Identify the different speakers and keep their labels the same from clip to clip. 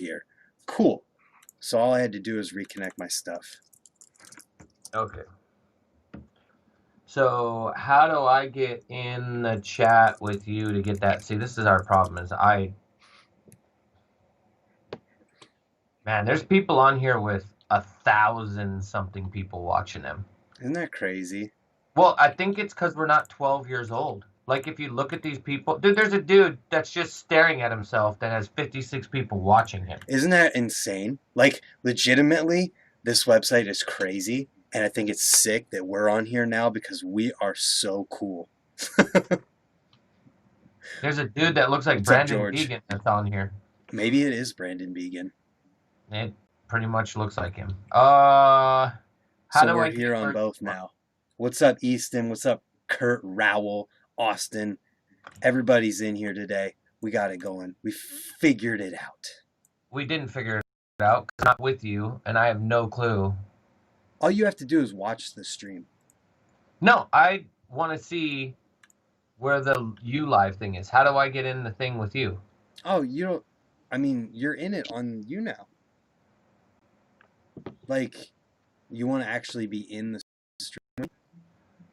Speaker 1: here. Cool. So all I had to do is reconnect my stuff.
Speaker 2: Okay. So how do I get in the chat with you to get that? See, this is our problem is man, there's people on here with 1,000 something people watching them.
Speaker 1: Isn't that crazy?
Speaker 2: Well, I think it's because we're not 12 years old. Like, if you look at these people, dude, there's a dude that's just staring at himself that has 56 people watching him.
Speaker 1: Isn't that insane? Like, legitimately, this website is crazy, and I think it's sick that we're on here now because we are so cool.
Speaker 2: There's a dude that looks like
Speaker 1: What's up,
Speaker 2: Brandon
Speaker 1: George?
Speaker 2: Egan that's on here.
Speaker 1: Maybe it is Brandon Began.
Speaker 2: It pretty much looks like him.
Speaker 1: So we're here on both now. What's up, Easton? What's up, Kurt, Rowell, Austin? Everybody's in here today. We got it going. We figured it out.
Speaker 2: We didn't figure it out. I'm not with you, and I have no clue.
Speaker 1: All you have to do is watch the stream.
Speaker 2: No, I want to see where the you live thing is. How do I get in the thing with you?
Speaker 1: Oh, you don't. I mean, you're in it on you now. Like, you want to actually be in the stream?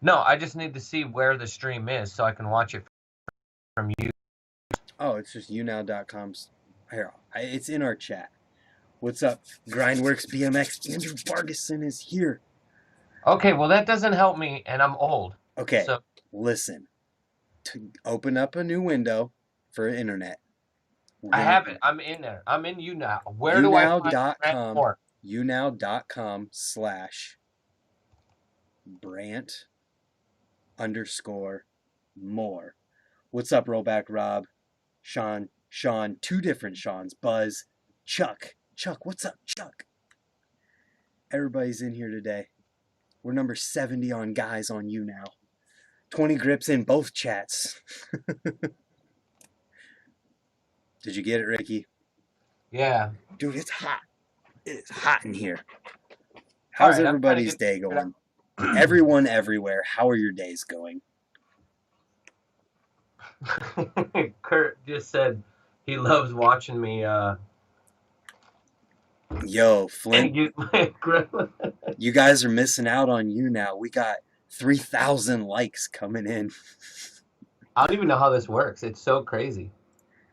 Speaker 2: No, I just need to see where the stream is so I can watch it from you.
Speaker 1: Oh, it's just younow.com. Here, it's in our chat. What's up, Grindworks BMX? Andrew Bargeson is here.
Speaker 2: Okay, well, that doesn't help me, and I'm old.
Speaker 1: Okay, so listen. To open up a new window for internet.
Speaker 2: I have it. I'm in there. I'm in YouNow. Where do I find more?
Speaker 1: younow.com/Brant_more. What's up, Rollback Rob? Sean, two different Seans. Buzz, Chuck, what's up, Chuck? Everybody's in here today. We're number 70 on guys on YouNow. 20 grips in both chats. Did you get it, Ricky?
Speaker 2: Yeah.
Speaker 1: Dude, it's hot. It is hot in here. How's everybody's day going? Everyone everywhere, how are your days going?
Speaker 2: Kurt just said he loves watching me.
Speaker 1: Yo, Flint. You guys are missing out on you now. We got 3,000 likes coming in.
Speaker 2: I don't even know how this works. It's so crazy.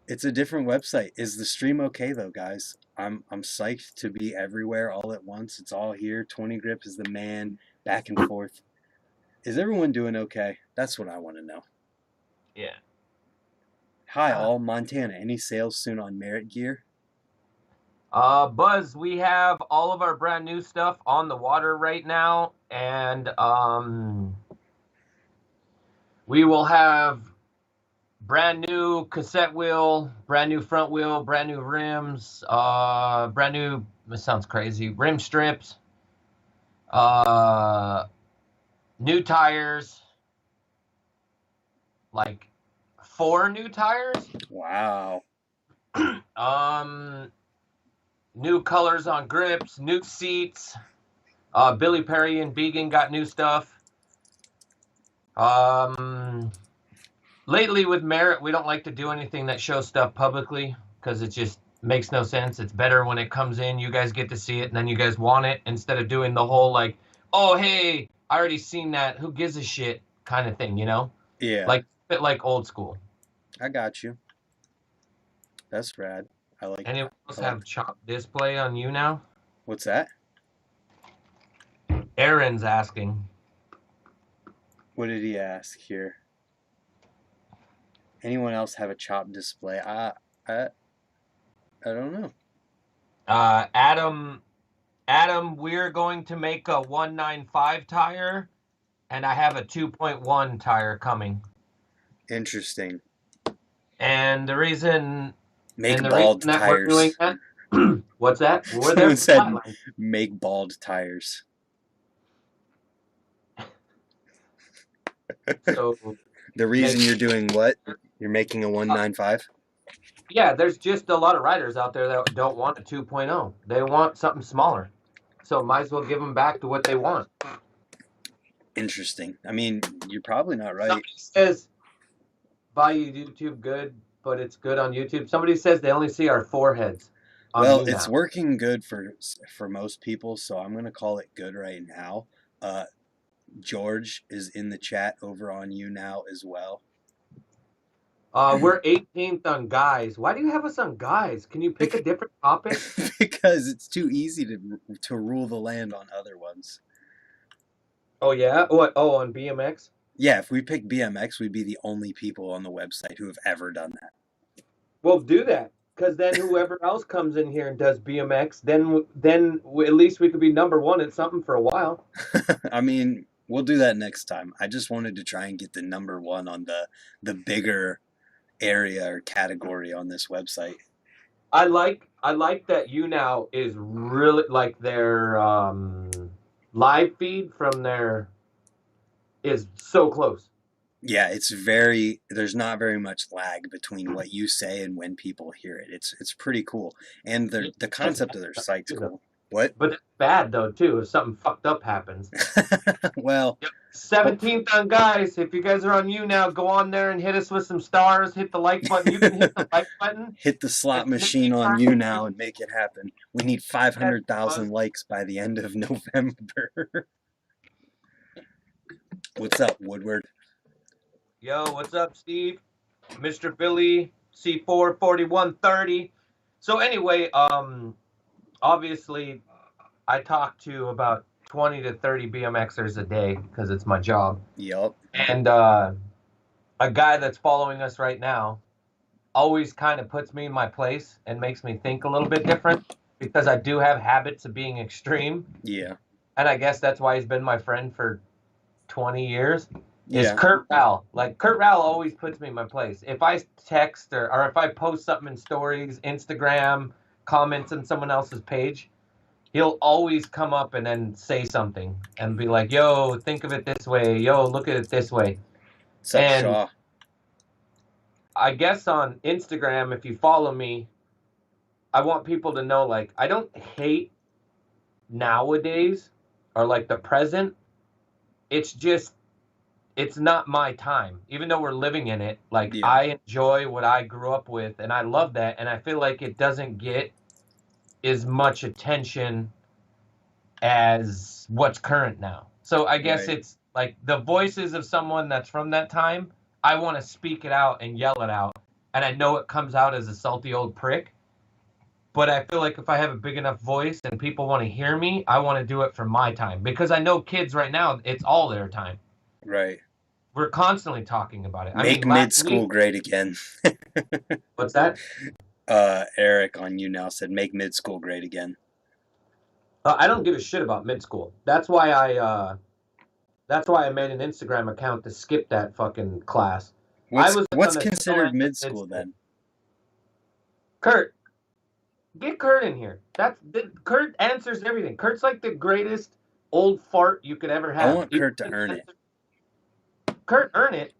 Speaker 1: It's a different website. Is the stream okay though, guys? I'm psyched to be everywhere all at once. It's all here. 20 grip is the man. Back and forth. Is everyone doing okay? That's what I want to know.
Speaker 2: Yeah.
Speaker 1: Hi all, Montana. Any sales soon on Merit gear?
Speaker 2: Buzz, we have all of our brand new stuff on the water right now, and we will have brand new cassette wheel, brand new front wheel, brand new rims, brand new, this sounds crazy, rim strips, new tires, like 4 new tires.
Speaker 1: Wow.
Speaker 2: New colors on grips, new seats. Billy Perry and Began got new stuff. Lately with Merit, we don't like to do anything that shows stuff publicly because it just makes no sense. It's better when it comes in, you guys get to see it, and then you guys want it instead of doing the whole like, oh, hey, I already seen that. Who gives a shit kind of thing, you know?
Speaker 1: Yeah.
Speaker 2: Like, a bit like old school.
Speaker 1: I got you. That's rad. I like it.
Speaker 2: Anyone else have chopped display on you now?
Speaker 1: What's that?
Speaker 2: Aaron's asking.
Speaker 1: What did he ask here? Anyone else have a chopped display? I don't know.
Speaker 2: Adam, we're going to make a 195 tire, and I have a 2.1 tire coming.
Speaker 1: Interesting.
Speaker 2: And the reason
Speaker 1: bald
Speaker 2: that
Speaker 1: tires.
Speaker 2: We're doing that, what's that?
Speaker 1: Someone said make bald tires.
Speaker 2: So
Speaker 1: the reason you're doing what? You're making a 195?
Speaker 2: Yeah, there's just a lot of riders out there that don't want a 2.0. They want something smaller. So might as well give them back to what they want.
Speaker 1: Interesting. I mean, you're probably not right.
Speaker 2: Somebody says, buy YouTube good, but it's good on YouTube. Somebody says they only see our foreheads. on
Speaker 1: Well,
Speaker 2: you
Speaker 1: it's
Speaker 2: now.
Speaker 1: working good for most people, so I'm gonna call it good right now. Uh, George is in the chat over on you now as well.
Speaker 2: We're 18th on guys. Why do you have us on guys? Can you pick a different topic?
Speaker 1: Because it's too easy to rule the land on other ones.
Speaker 2: Oh yeah. What? Oh, on BMX.
Speaker 1: Yeah, if we pick BMX, we'd be the only people on the website who have ever done
Speaker 2: Well, do that, because then whoever else comes in here and does BMX, at least we could be number one at something for a while.
Speaker 1: that. I mean, we'll do that next time. I just wanted to try and get the number one on the bigger area or category on this website.
Speaker 2: I like that you now is really like their live feed from their is so close.
Speaker 1: Yeah, there's not very much lag between what you say and when people hear it. It's pretty cool. And the
Speaker 2: That's
Speaker 1: concept of their site's cool. What?
Speaker 2: but it's bad though too if something fucked up happens.
Speaker 1: Well,
Speaker 2: Yep.
Speaker 1: hope
Speaker 2: 17th on guys. If you guys are on you now, go on there and hit us with some stars. Hit the like button. You can hit the like button.
Speaker 1: hit the slot machine on you now and make it happen. We need 500,000 likes by the end of November. What's up, Woodward?
Speaker 2: Yo, what's up, Steve? Mr. Billy C4 4130. So anyway, obviously I talk to about 20 to 30 BMXers a day because it's my job.
Speaker 1: Yup.
Speaker 2: And a guy that's following us right now always kind of puts me in my place and makes me think a little bit different because I do have habits of being extreme.
Speaker 1: Yeah.
Speaker 2: And I guess that's why he's been my friend for 20 years. Is
Speaker 1: Yeah.
Speaker 2: Kurt Rowell. Like, Kurt Rowell always puts me in my place. If I text or if I post something in stories, Instagram, comments on someone else's page, he'll always come up and then say something and be like, yo, think of it this way. Yo, look at it this way.
Speaker 1: What's up,
Speaker 2: And
Speaker 1: Shaw?
Speaker 2: I guess on Instagram, if you follow me, I want people to know, like, I don't hate nowadays or like the present. It's just, it's not my time. Even though we're living in it, like,
Speaker 1: Yeah.
Speaker 2: I enjoy what I grew up with and I love that. And I feel like it doesn't get as much attention as what's current now. So I guess
Speaker 1: Right.
Speaker 2: it's like the voices of someone that's from that time. I want to speak it out and yell it out. And I know it comes out as a salty old prick. But I feel like if I have a big enough voice and people want to hear me, I want to do it for my time. Because I know kids right now, it's all their time.
Speaker 1: Right.
Speaker 2: We're constantly talking about it.
Speaker 1: Make mid school great again.
Speaker 2: What's that?
Speaker 1: Eric on you now said make mid school great again.
Speaker 2: I don't give a shit about mid school. That's why I made an Instagram account to skip that fucking class.
Speaker 1: What's considered mid school then?
Speaker 2: Kurt, get Kurt in here. Kurt answers everything. Kurt's like the greatest old fart you could ever have.
Speaker 1: I want Kurt to earn it.
Speaker 2: Kurt, earn it.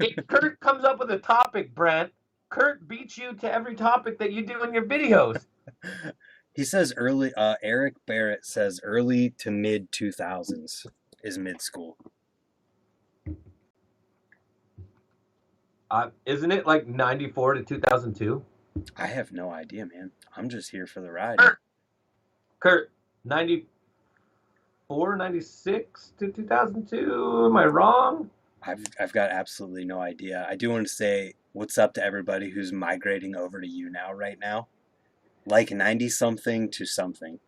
Speaker 2: If Kurt comes up with a topic, Brent, Kurt beats you to every topic that you do in your videos.
Speaker 1: He says early. Eric Barrett says early to mid 2000s is mid school.
Speaker 2: Isn't it like 94 to 2002?
Speaker 1: I have no idea, man. I'm just here for the ride.
Speaker 2: Kurt, 94, 96 to 2002. Am I wrong?
Speaker 1: I've got absolutely no idea. I do want to say what's up to everybody who's migrating over to you now right now. Like 90 something to something.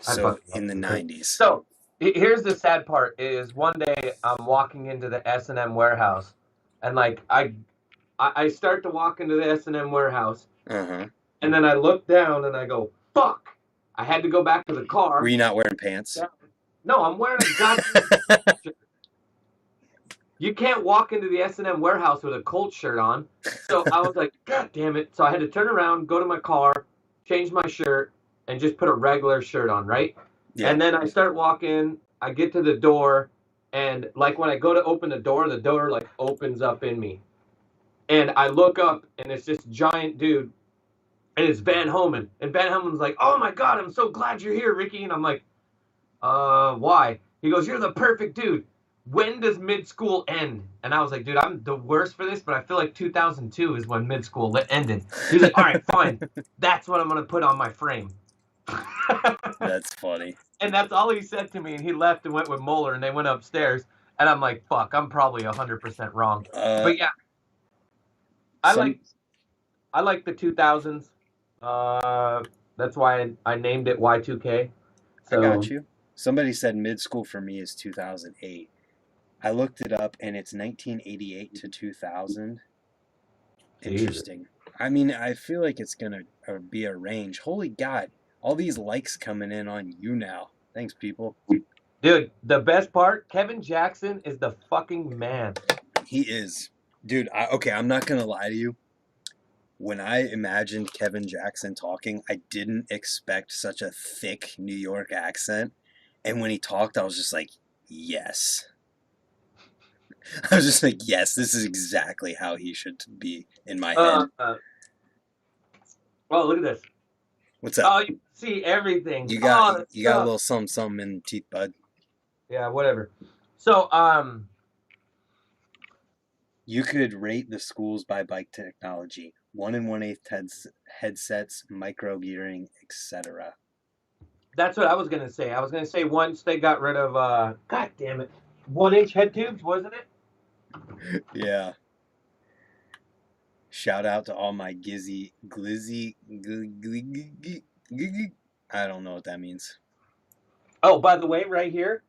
Speaker 1: So in the 90s.
Speaker 2: So here's the sad part is one day I'm walking into the S&M warehouse and like I start to walk into the S&M warehouse and then I look down and I go, fuck. I had to go back to the car.
Speaker 1: Were you not wearing pants?
Speaker 2: No, I'm wearing a goddamn shirt. You can't walk into the S&M warehouse with a Colts shirt on. So I was like, God damn it. So I had to turn around, go to my car, change my shirt, and just put a regular shirt on, right? Yeah. And then I start walking, I get to the door, and like when I go to open the door like opens up in me. And I look up, and it's this giant dude, and it's Van Homan. And Van Homan's like, oh my God, I'm so glad you're here, Ricky. And I'm like, why? He goes, you're the perfect dude. when does mid school end? And I was like, dude, I'm the worst for this, but I feel like 2002 is when mid school ended. He's like, all right, fine. That's what I'm going to put on my frame.
Speaker 1: That's funny.
Speaker 2: And that's all he said to me. And he left and went with Moeller, and they went upstairs. And I'm like, fuck, I'm probably 100% wrong.
Speaker 1: Uh,
Speaker 2: But yeah, I
Speaker 1: some
Speaker 2: like I like the 2000s. Uh, that's why I named it Y2K.
Speaker 1: I got
Speaker 2: So,
Speaker 1: you. Somebody said mid school for me is 2008. I looked it up and it's 1988 to 2000.
Speaker 2: Jesus.
Speaker 1: Interesting. I mean, I feel like it's gonna be a range. Holy God, all these likes coming in on you now. Thanks, people.
Speaker 2: Dude, the best part, Kevin Jackson is the fucking man.
Speaker 1: He is, dude. Okay, I'm not gonna lie to you. When I imagined Kevin Jackson talking, I didn't expect such a thick New York accent. And when he talked, I was just like, yes. I was just like, yes, this is exactly how he should be in my head.
Speaker 2: Uh, uh, oh, look at this.
Speaker 1: What's up?
Speaker 2: Oh, you see everything.
Speaker 1: You got
Speaker 2: Oh, that's
Speaker 1: you got a
Speaker 2: tough.
Speaker 1: little something in the teeth, bud.
Speaker 2: Yeah, whatever. So,
Speaker 1: You could rate the schools by bike technology. 1 1/8 headsets, micro gearing, etc.
Speaker 2: that's what I was gonna say. I was gonna say once they got rid of God damn it, 1 inch head tubes, wasn't it?
Speaker 1: Yeah. Shout out to all my glizzy. I don't know what that means.
Speaker 2: Oh, by the way, right here,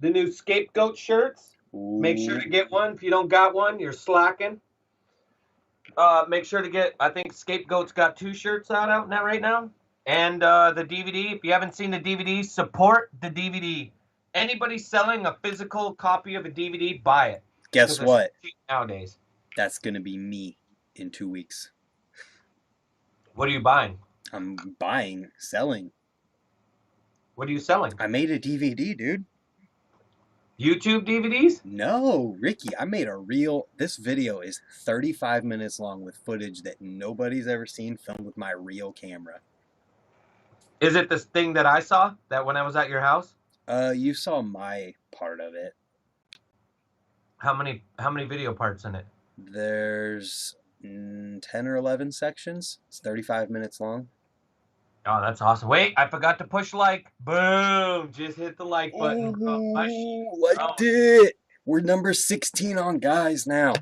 Speaker 2: the new scapegoat shirts. Make sure
Speaker 1: Ooh.
Speaker 2: to get one. If you don't got one, you're slacking. Make sure to get. I think Scapegoat's got 2 shirts out now right now, and the DVD. If you haven't seen the DVD, support the DVD. Anybody selling a physical copy of a DVD, buy it because
Speaker 1: Guess
Speaker 2: they're so
Speaker 1: what?
Speaker 2: cheap nowadays.
Speaker 1: That's gonna be me in 2 weeks.
Speaker 2: What are you buying?
Speaker 1: I'm buying, selling.
Speaker 2: What are you selling?
Speaker 1: I made a DVD, dude.
Speaker 2: YouTube DVDs?
Speaker 1: No, Ricky, I made a real. This video is 35 minutes long with footage that nobody's ever seen filmed with my real camera.
Speaker 2: Is it this thing that I saw that when I was at your house?
Speaker 1: You saw my part of it.
Speaker 2: How many video parts in it?
Speaker 1: There's 10 or 11 sections. It's 35 minutes long.
Speaker 2: Oh, that's awesome. Wait, I forgot to push like. Boom! Just hit the like button, bro. My shit
Speaker 1: Ooh,
Speaker 2: is
Speaker 1: liked
Speaker 2: growing.
Speaker 1: it. We're number 16 on guys now.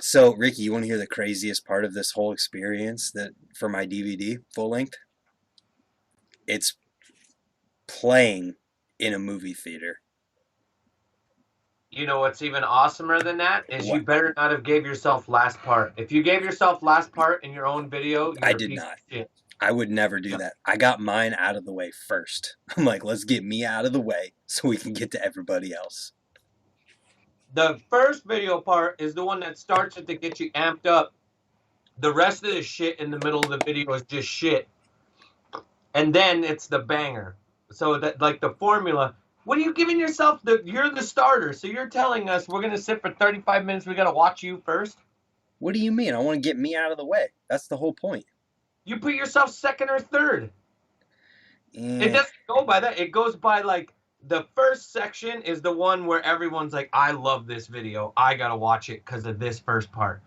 Speaker 1: So Ricky, you want to hear the craziest part of this whole experience that for my DVD full length? It's playing in a movie theater.
Speaker 2: You know what's even awesomer than that is you
Speaker 1: What?
Speaker 2: better not have gave yourself last part. If you gave yourself last part in your own video,
Speaker 1: I
Speaker 2: you're a
Speaker 1: did
Speaker 2: piece
Speaker 1: not.
Speaker 2: of shit.
Speaker 1: I would never do
Speaker 2: Yeah.
Speaker 1: that. I got mine out of the way first. I'm like, let's get me out of the way so we can get to everybody else.
Speaker 2: The first video part is the one that starts it to get you amped up. The rest of the shit in the middle of the video is just shit. And then it's the banger. So that like the formula. What are you giving yourself? You're the starter. So you're telling us we're gonna sit for 35 minutes. We gotta watch you first.
Speaker 1: What do you mean? I want to get me out of the way. That's the whole point.
Speaker 2: You put yourself second or third. It
Speaker 1: Eh,
Speaker 2: doesn't go by that. It goes by like the first section is the one where everyone's like, I love this video. I gotta watch it because of this first part.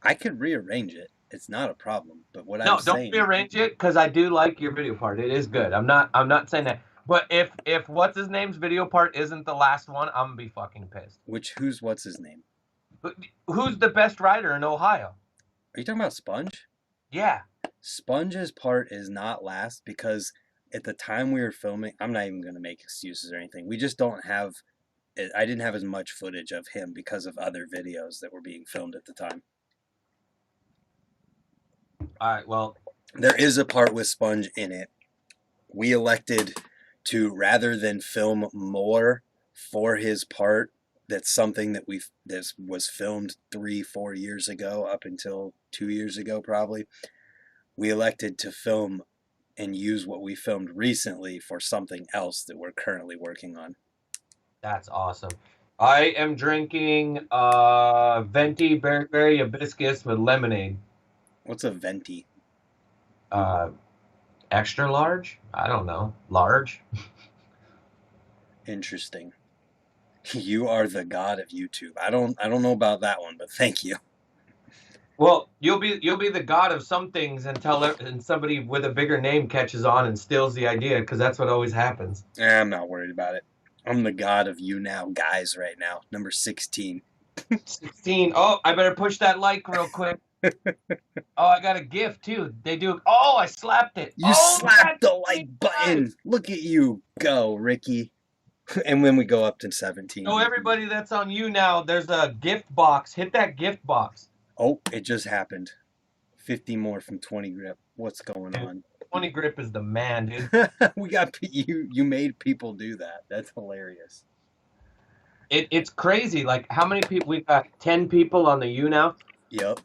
Speaker 1: I could rearrange it. It's not a problem. But what I'm
Speaker 2: No, don't
Speaker 1: saying,
Speaker 2: rearrange it because I do like your video part. It is good. I'm not saying that. But if what's his name's video part isn't the last one, I'm gonna be fucking pissed.
Speaker 1: what's his name?
Speaker 2: Who's the best rider in Ohio?
Speaker 1: Are you talking about Sponge?
Speaker 2: Yeah.
Speaker 1: Sponge's part is not last because at the time we were filming, I'm not even going to make excuses or anything. We just don't have, I didn't have as much footage of him because of other videos that were being filmed at the time.
Speaker 2: All right. Well,
Speaker 1: There is a part with Sponge in it. We elected to, rather than film more for his part, that's something that this was filmed 3-4 years ago, up until 2 years ago probably. We elected to film and use what we filmed recently for something else that we're currently working on.
Speaker 2: that's awesome. I am drinking venti berry hibiscus with lemonade.
Speaker 1: What's a venti?
Speaker 2: Uh, extra large? I don't know. Large?
Speaker 1: Interesting. You are the god of YouTube. I don't know about that one, but thank you.
Speaker 2: Well, you'll be the god of some things until and somebody with a bigger name catches on and steals the idea, because that's what always happens.
Speaker 1: I'm not worried about it. I'm the god of you now guys right now. Number 16.
Speaker 2: 16. Oh, I better push that like real quick. Oh, I got a gift too. They do. Oh, I slapped it.
Speaker 1: You
Speaker 2: Oh,
Speaker 1: slapped
Speaker 2: that's
Speaker 1: the like
Speaker 2: 25.
Speaker 1: button. Look at you go, Ricky. And when we go up to 17.
Speaker 2: So everybody that's on you now, there's a gift box. Hit that gift box.
Speaker 1: Oh, it just happened. 50 more from 20 grip. What's going
Speaker 2: Dude,
Speaker 1: on?
Speaker 2: 20 grip is the man, dude.
Speaker 1: We got you made people do that. That's hilarious.
Speaker 2: It's crazy. Like how many people we've got 10 people on the U now.
Speaker 1: Yep.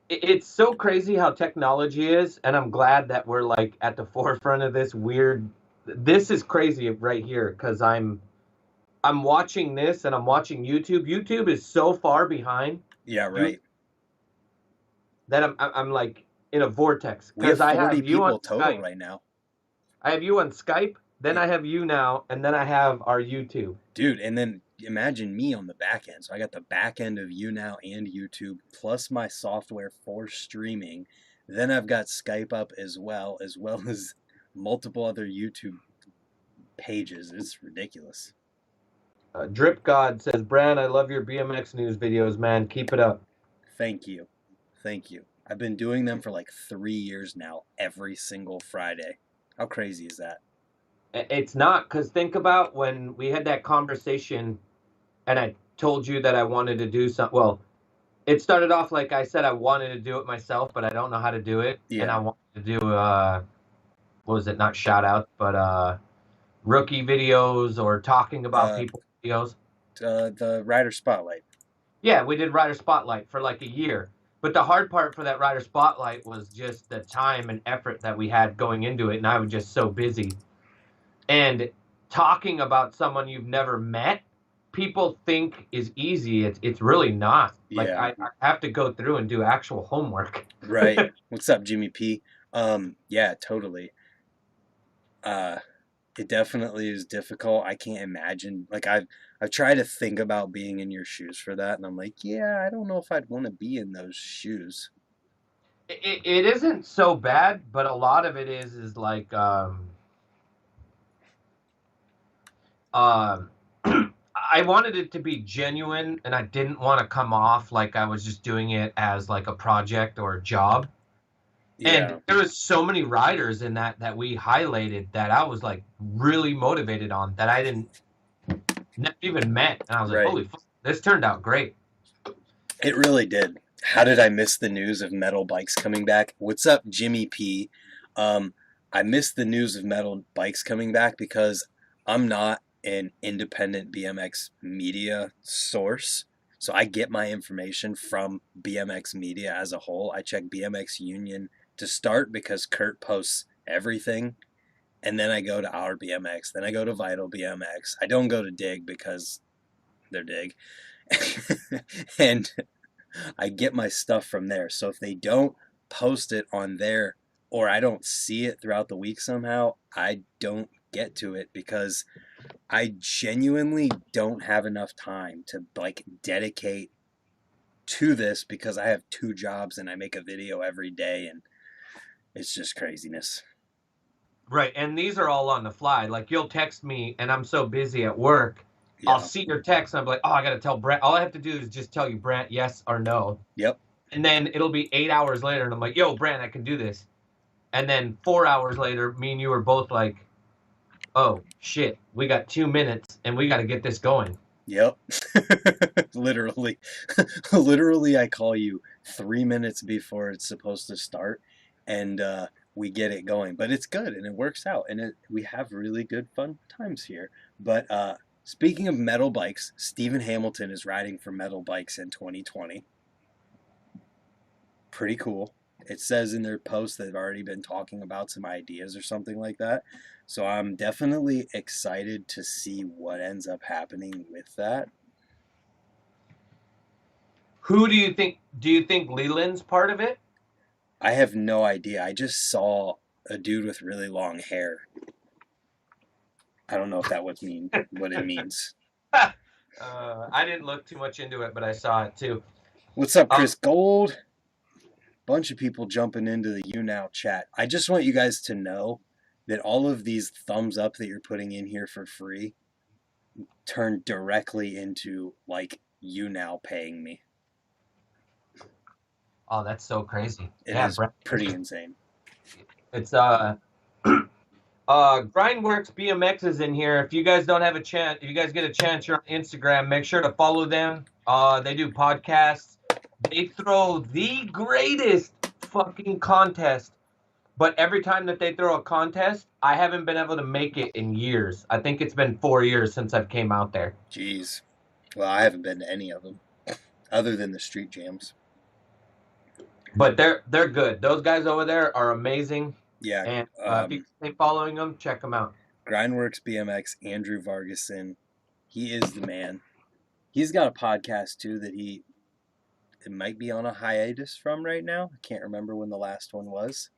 Speaker 2: It's so crazy how technology is, and I'm glad that we're like at the forefront of this weird. This is crazy right here because I'm watching this and I'm watching YouTube. YouTube is so far behind
Speaker 1: Yeah,
Speaker 2: you
Speaker 1: right.
Speaker 2: that I'm like in a vortex
Speaker 1: We have
Speaker 2: because I
Speaker 1: 40
Speaker 2: have you on
Speaker 1: people total
Speaker 2: Skype.
Speaker 1: right now.
Speaker 2: I have you on Skype, then I have you now, and then I have our YouTube.
Speaker 1: Dude, and then imagine me on the back end. So I got the back end of YouNow and YouTube, plus my software for streaming. Then I've got Skype up as well as multiple other YouTube pages. It's ridiculous.
Speaker 2: Drip God says, Brand, I love your BMX news videos, man. Keep it up.
Speaker 1: Thank you. Thank you. I've been doing them for like 3 years now, every single Friday. How crazy is that?
Speaker 2: It's not, because think about when we had that conversation and I told you that I wanted to do something. Well, it started off like I said I wanted to do it myself, but I don't know how to do it. And I
Speaker 1: Yeah.
Speaker 2: wanted to do, what was it? Not shout outs, but rookie videos or talking about
Speaker 1: Uh,
Speaker 2: people videos.
Speaker 1: the Rider Spotlight.
Speaker 2: Yeah, we did Rider Spotlight for like a year. But the hard part for that Rider Spotlight was just the time and effort that we had going into it. And I was just so busy. And talking about someone you've never met, people think is easy. It's really not. Like
Speaker 1: Yeah.
Speaker 2: I have to go through and do actual homework.
Speaker 1: Right. What's up, Jimmy P? Yeah, totally. Uh, it definitely is difficult. I can't imagine. Like I've tried to think about being in your shoes for that, and I'm like, yeah, I don't know if I'd want to be in those shoes.
Speaker 2: It isn't so bad, but a lot of it is like um I wanted it to be genuine, and I didn't want to come off like I was just doing it as like a project or a job. And
Speaker 1: Yeah.
Speaker 2: there was so many riders in that we highlighted that I was like really motivated on that I didn't never even met, and I was like,
Speaker 1: Right.
Speaker 2: holy fuck, this turned out great.
Speaker 1: It really did. How did I miss the news of metal bikes coming back? What's up, Jimmy P? Um, I missed the news of metal bikes coming back because I'm not an independent BMX media source. So I get my information from BMX media as a whole. I check BMX Union to start because Kurt posts everything. And then I go to Our BMX. Then I go to Vital BMX. I don't go to Dig because they're Dig. And I get my stuff from there. So if they don't post it on there or I don't see it throughout the week somehow, I don't get to it because I genuinely don't have enough time to like dedicate to this because I have two jobs and I make a video every day and it's just craziness.
Speaker 2: Right, and these are all on the fly. Like you'll text me, and I'm so busy at work, I'll
Speaker 1: Yeah.
Speaker 2: see your text, and I'm like, oh, I gotta tell Brent. All I have to do is just tell you, Brent, yes or no,
Speaker 1: Yep.
Speaker 2: and then it'll be 8 hours later, and I'm like, yo, Brent, I can do this. And then 4 hours later, me and you are both like, oh shit, we got 2 minutes, and we got to get this going.
Speaker 1: Yep. Literally. Literally, I call you 3 minutes before it's supposed to start and we get it going. But it's good and it works out and we have really good fun times here. But speaking of metal bikes, Stephen Hamilton is riding for metal bikes in 2020. Pretty cool. It says in their post they've already been talking about some ideas or something like that. So I'm definitely excited to see what ends up happening with that.
Speaker 2: Who do you think? Do you think Leland's part of it?
Speaker 1: I have no idea. I just saw a dude with really long hair. I don't know if that what it means.
Speaker 2: I didn't look too much into it, but I saw it too.
Speaker 1: What's up,
Speaker 2: Um,
Speaker 1: Chris Gold? Bunch of people jumping into the You Now chat. I just want you guys to know that all of these thumbs up that you're putting in here for free turn directly into like You Now paying me.
Speaker 2: oh, that's so crazy.
Speaker 1: It
Speaker 2: Yeah,
Speaker 1: is
Speaker 2: Brent,
Speaker 1: pretty insane.
Speaker 2: it's Grindworks BMX is in here. If you guys don't have a chance, if you guys get a chance, you're on Instagram, make sure to follow them. They do podcasts. They throw the greatest fucking contest. But every time that they throw a contest, I haven't been able to make it in years. I think it's been 4 years since I've came out there.
Speaker 1: Jeez. Well, I haven't been to any of them other than the street jams.
Speaker 2: But they're good. Those guys over there are amazing.
Speaker 1: Yeah.
Speaker 2: And if you keep following them, check them out.
Speaker 1: Grindworks BMX, Andrew Vargason. He is the man. He's got a podcast too that it might be on a hiatus from right now. I can't remember when the last one was.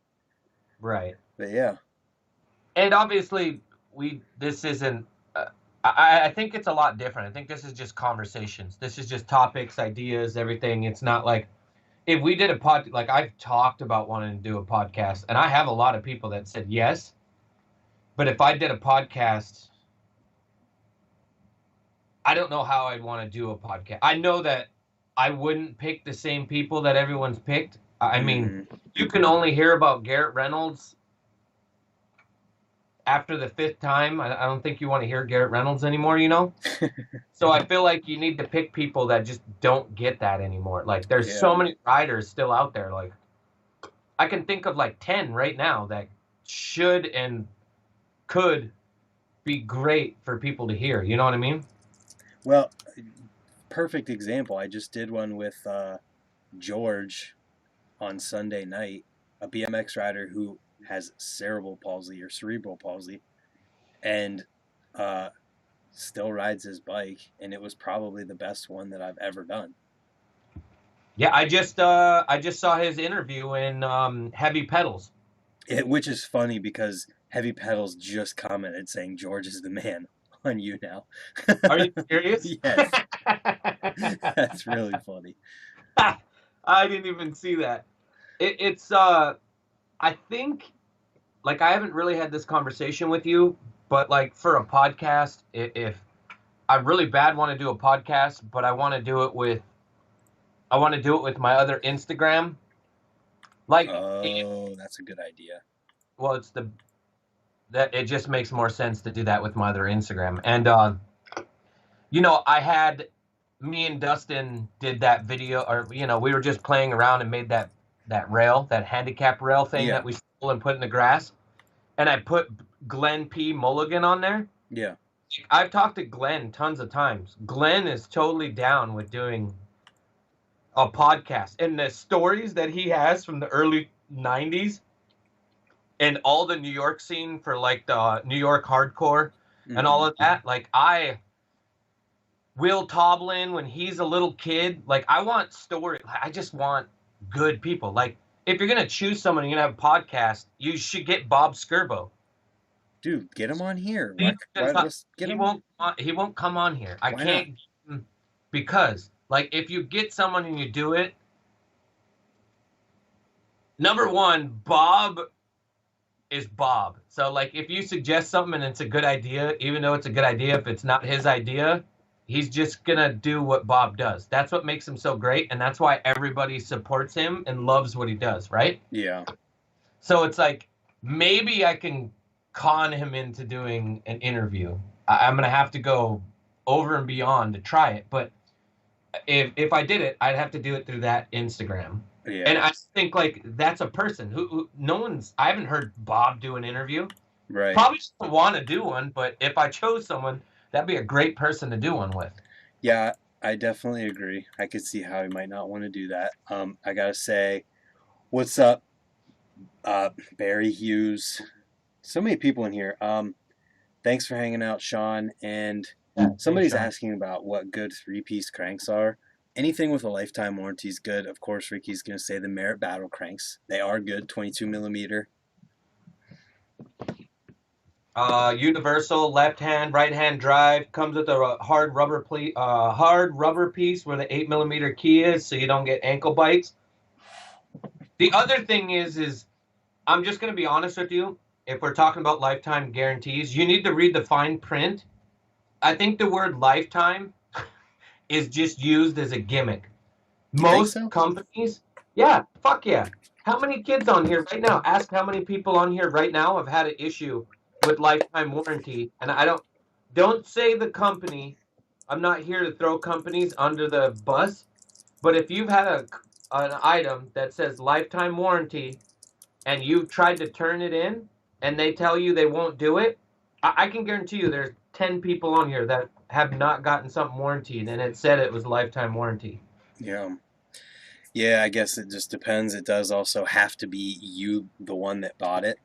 Speaker 2: Right.
Speaker 1: But yeah.
Speaker 2: And obviously, this isn't. I think it's a lot different. I think this is just conversations. This is just topics, ideas, everything. It's not like if we did a pod. Like I've talked about wanting to do a podcast, and I have a lot of people that said yes. But if I did a podcast, I don't know how I'd want to do a podcast. I know that I wouldn't pick the same people that everyone's picked. I mean, you can only hear about Garrett Reynolds after the fifth time. I don't think you want to hear Garrett Reynolds anymore, you know? So I feel like you need to pick people that just don't get that anymore. Like, there's so many riders still out there. Like, I can think of like 10 right now that should and could be great for people to hear. You know what I mean?
Speaker 1: Well, perfect example. I just did one with George on Sunday night, a BMX rider who has cerebral palsy or cerebral palsy, and still rides his bike, and it was probably the best one that I've ever done.
Speaker 2: Yeah, I just saw his interview in Heavy Pedals.
Speaker 1: Which is funny because Heavy Pedals just commented saying George is the man on You Now.
Speaker 2: Are you serious?
Speaker 1: Yes. That's really funny.
Speaker 2: I didn't even see that. It's I think like I haven't really had this conversation with you, but like for a podcast, if I really bad want to do a podcast, but I want to do it with my other Instagram. Like,
Speaker 1: that's a good idea.
Speaker 2: Well, it just makes more sense to do that with my other Instagram. And I had me and Dustin did that video, or we were just playing around and made that rail, that handicap rail thing that we stole and put in the grass. And I put Glenn P. Mulligan on there.
Speaker 1: Yeah.
Speaker 2: I've talked to Glenn tons of times. Glenn is totally down with doing a podcast. And the stories that he has from the early 90s and all the New York scene for like the New York hardcore and all of that. Like Will Toblin when he's a little kid, like I want story. I just want good people. Like if you're going to choose someone, you're going to have a podcast, you should get Bob Skirbo.
Speaker 1: Dude, get him on here.
Speaker 2: He won't come on here. I can't get him because like if you get someone and you do it, number one, Bob is Bob. So like if you suggest something and it's a good idea, even though it's a good idea, if it's not his idea, he's just gonna do what Bob does. That's what makes him so great, and that's why everybody supports him and loves what he does, right?
Speaker 1: Yeah.
Speaker 2: So it's like maybe I can con him into doing an interview. I'm gonna have to go over and beyond to try it, but if I did it, I'd have to do it through that Instagram. Yeah. And I think like that's a person who I haven't heard Bob do an interview.
Speaker 1: Right.
Speaker 2: Probably doesn't want to do one, but if I chose someone, that'd be a great person to do one with.
Speaker 1: Yeah, I definitely agree. I could see how he might not want to do that. I gotta say, what's up, Barry Hughes? So many people in here. Thanks for hanging out, Sean. And somebody's asking about what good 3-piece cranks are. Anything with a lifetime warranty is good. Of course, Ricky's going to say the Merit Battle cranks. They are good, 22 millimeter.
Speaker 2: Universal left hand, right hand drive. Comes with a hard rubber piece where the 8mm key is, so you don't get ankle bites. The other thing is I'm just gonna be honest with you. If we're talking about lifetime guarantees, you need to read the fine print. I think the word lifetime is just used as a gimmick.
Speaker 1: You think
Speaker 2: Most
Speaker 1: so?
Speaker 2: companies, yeah, fuck yeah. How many kids on here right now? Ask how many people on here right now have had an issue with lifetime warranty. And I don't say the company. I'm not here to throw companies under the bus, but if you've had an item that says lifetime warranty and you've tried to turn it in and they tell you they won't do it, I can guarantee you there's 10 people on here that have not gotten something warranted and it said it was lifetime warranty.
Speaker 1: Yeah. Yeah, I guess it just depends. It does also have to be you, the one that bought it.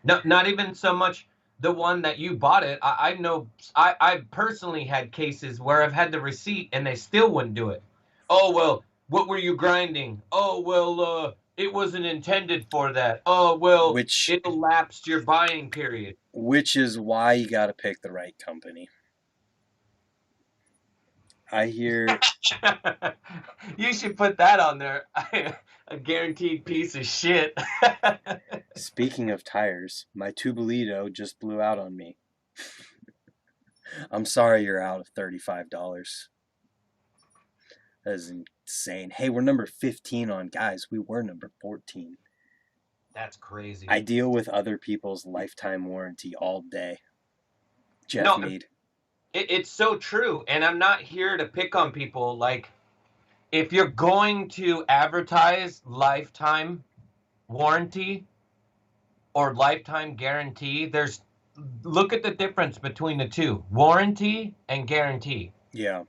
Speaker 2: No, not even so much the one that you bought it. I know I personally had cases where I've had the receipt and they still wouldn't do it. Oh well, what were you grinding? Oh well, it wasn't intended for that. Oh well,
Speaker 1: Which
Speaker 2: it elapsed your buying period.
Speaker 1: which is why you got to pick the right company. I hear,
Speaker 2: You should put that on there. A guaranteed piece of shit.
Speaker 1: speaking of tires, my Tubolito just blew out on me. I'm sorry you're out of $35. That is insane. Hey, we're number 15 on guys. We were number 14.
Speaker 2: That's crazy.
Speaker 1: I deal with other people's lifetime warranty all day. Jeff
Speaker 2: No,
Speaker 1: Mead.
Speaker 2: it's so true. And I'm not here to pick on people. Like, if you're going to advertise lifetime warranty or lifetime guarantee, look at the difference between the two, warranty and guarantee.
Speaker 1: Yeah.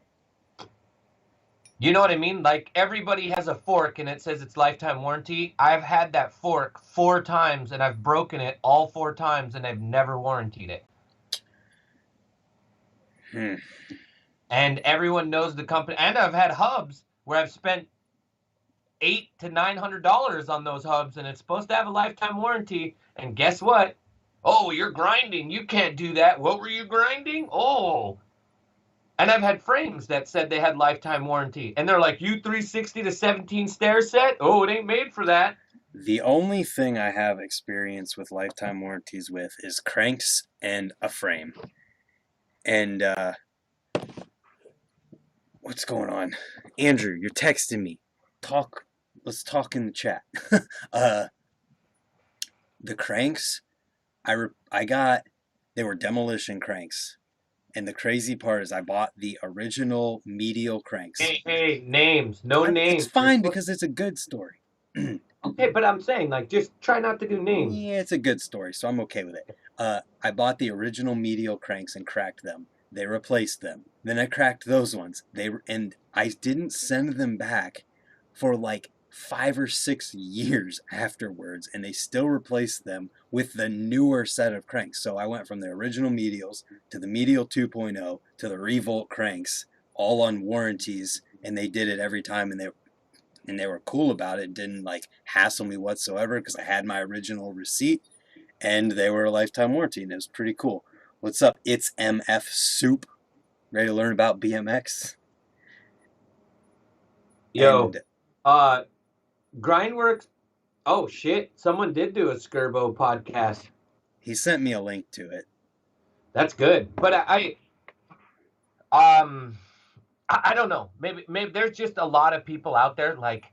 Speaker 2: You know what I mean? Like, everybody has a fork and it says it's lifetime warranty. I've had that fork 4 times and I've broken it all 4 times and I've never warrantied it.
Speaker 1: Hmm.
Speaker 2: And everyone knows the company. And I've had hubs where I've spent $800 to $900 on those hubs, and it's supposed to have a lifetime warranty. And guess what? Oh, you're grinding. You can't do that. What were you grinding? Oh. And I've had frames that said they had lifetime warranty, and they're like, "You 360 to 17 stair set? Oh, it ain't made for that."
Speaker 1: The only thing I have experience with lifetime warranties with is cranks and a frame. And what's going on? Andrew, you're texting me. Let's talk in the chat. uh the cranks I got, they were demolition cranks. And the crazy part is I bought the original medial cranks.
Speaker 2: Hey, names. No
Speaker 1: It's
Speaker 2: names.
Speaker 1: fine because it's a good story.
Speaker 2: Okay, but I'm saying, like, just try not to do names.
Speaker 1: Yeah, it's a good story, so I'm okay with it. I bought the original medial cranks and cracked them. They replaced them. Then I cracked those ones. And I didn't send them back for like 5 or 6 years afterwards, and they still replaced them with the newer set of cranks. So I went from the original medials to the medial 2.0 to the Revolt cranks, all on warranties, and they did it every time, and they were cool about it. Didn't like hassle me whatsoever because I had my original receipt and they were a lifetime warranty, and it was pretty cool. What's up? It's MF Soup. Ready to learn about BMX?
Speaker 2: Yo,
Speaker 1: And
Speaker 2: Grindworks. Oh shit! Someone did do a Skirbo podcast.
Speaker 1: he sent me a link to it.
Speaker 2: That's good, but um, I don't know. Maybe there's just a lot of people out there like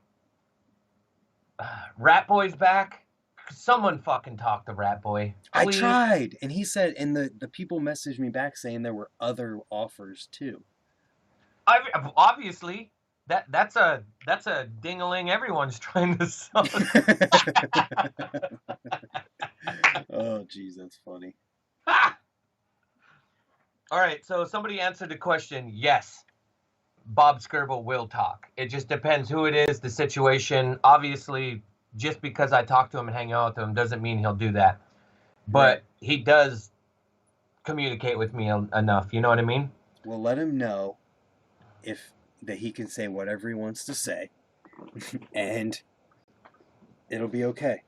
Speaker 2: Rat Boy's back. Someone fucking talk to Rat Boy.
Speaker 1: I
Speaker 2: Please.
Speaker 1: tried, and he said, and the people messaged me back saying there were other offers too.
Speaker 2: Obviously, that's a ding-a-ling everyone's trying to sell.
Speaker 1: Oh, geez, that's funny.
Speaker 2: All right, so somebody answered the question. Yes, Bob Skirbo will talk. It just depends who it is, the situation. Obviously, just because I talk to him and hang out with him doesn't mean he'll do that. But
Speaker 1: Right.
Speaker 2: he does communicate with me enough. You know what I mean?
Speaker 1: Well, let him know that he can say whatever he wants to say, and it'll be okay.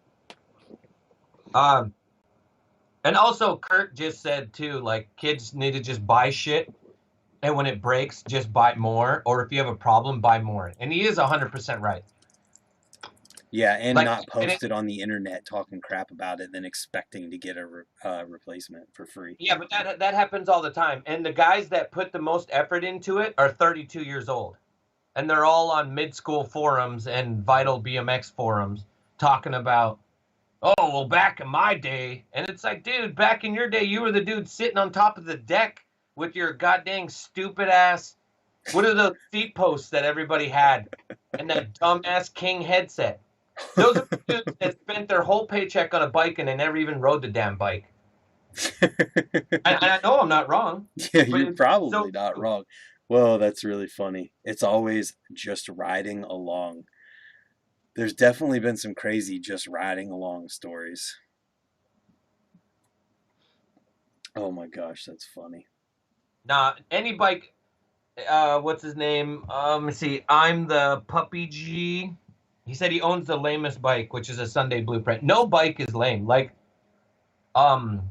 Speaker 2: And also, Kurt just said too, like kids need to just buy shit, and when it breaks, just buy more. Or if you have a problem, buy more. And he is 100% right.
Speaker 1: Yeah, and
Speaker 2: Like,
Speaker 1: not post it on the internet talking crap about it, then expecting to get a replacement for free.
Speaker 2: yeah, but that happens all the time. And the guys that put the most effort into it are 32 years old, and they're all on mid-school forums and Vital BMX forums talking about, oh, well, back in my day. And it's like, dude, back in your day, you were the dude sitting on top of the deck with your goddamn stupid ass. What are the seat posts that everybody had and that dumbass King headset? Those are the dudes that spent their whole paycheck on a bike and they never even rode the damn bike. And I know I'm not wrong,
Speaker 1: Yeah,
Speaker 2: but
Speaker 1: you're
Speaker 2: it's
Speaker 1: probably
Speaker 2: so
Speaker 1: not
Speaker 2: true.
Speaker 1: wrong. Well, that's really funny. It's always just riding along. There's definitely been some crazy just riding along stories. Oh my gosh, that's funny.
Speaker 2: Nah, any bike, what's his name? Let me see. I'm the Puppy G. He said he owns the lamest bike, which is a Sunday Blueprint. No bike is lame. Like, um,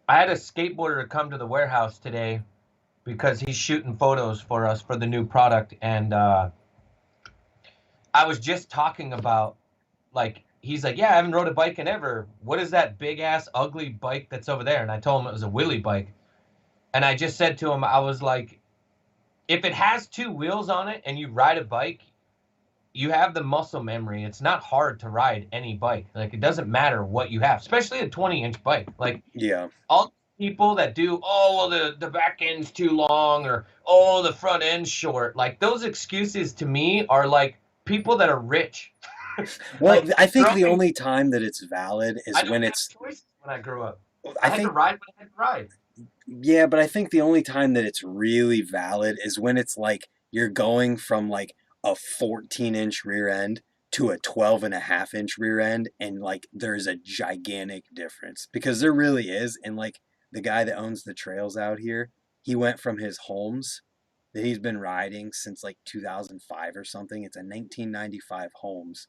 Speaker 2: I had a skateboarder come to the warehouse today because he's shooting photos for us for the new product, and I was just talking about, like, he's like, yeah, I haven't rode a bike in ever. What is that big ass ugly bike that's over there? And I told him it was a Willy bike, and I just said to him, I was like, if it has two wheels on it and you ride a bike, you have the muscle memory. It's not hard to ride any bike. Like, it doesn't matter what you have, especially a 20-inch bike. Like,
Speaker 1: Yeah.
Speaker 2: all people that do, oh, well, the back end's too long, or oh, the front end's short. Like, those excuses to me are like people that are rich.
Speaker 1: Well,
Speaker 2: Like,
Speaker 1: I think the
Speaker 2: growing,
Speaker 1: only time that it's valid
Speaker 2: I
Speaker 1: is
Speaker 2: didn't
Speaker 1: when
Speaker 2: have
Speaker 1: it's,
Speaker 2: choices when I grew up.
Speaker 1: I
Speaker 2: I had to
Speaker 1: think,
Speaker 2: ride when I had to ride.
Speaker 1: yeah, but I think the only time that it's really valid is when it's like you're going from like a 14-inch rear end to a 12.5-inch rear end, and like there's a gigantic difference because there really is. And like the guy that owns the trails out here, he went from his Holmes that he's been riding since like 2005 or something. It's a 1995 Holmes,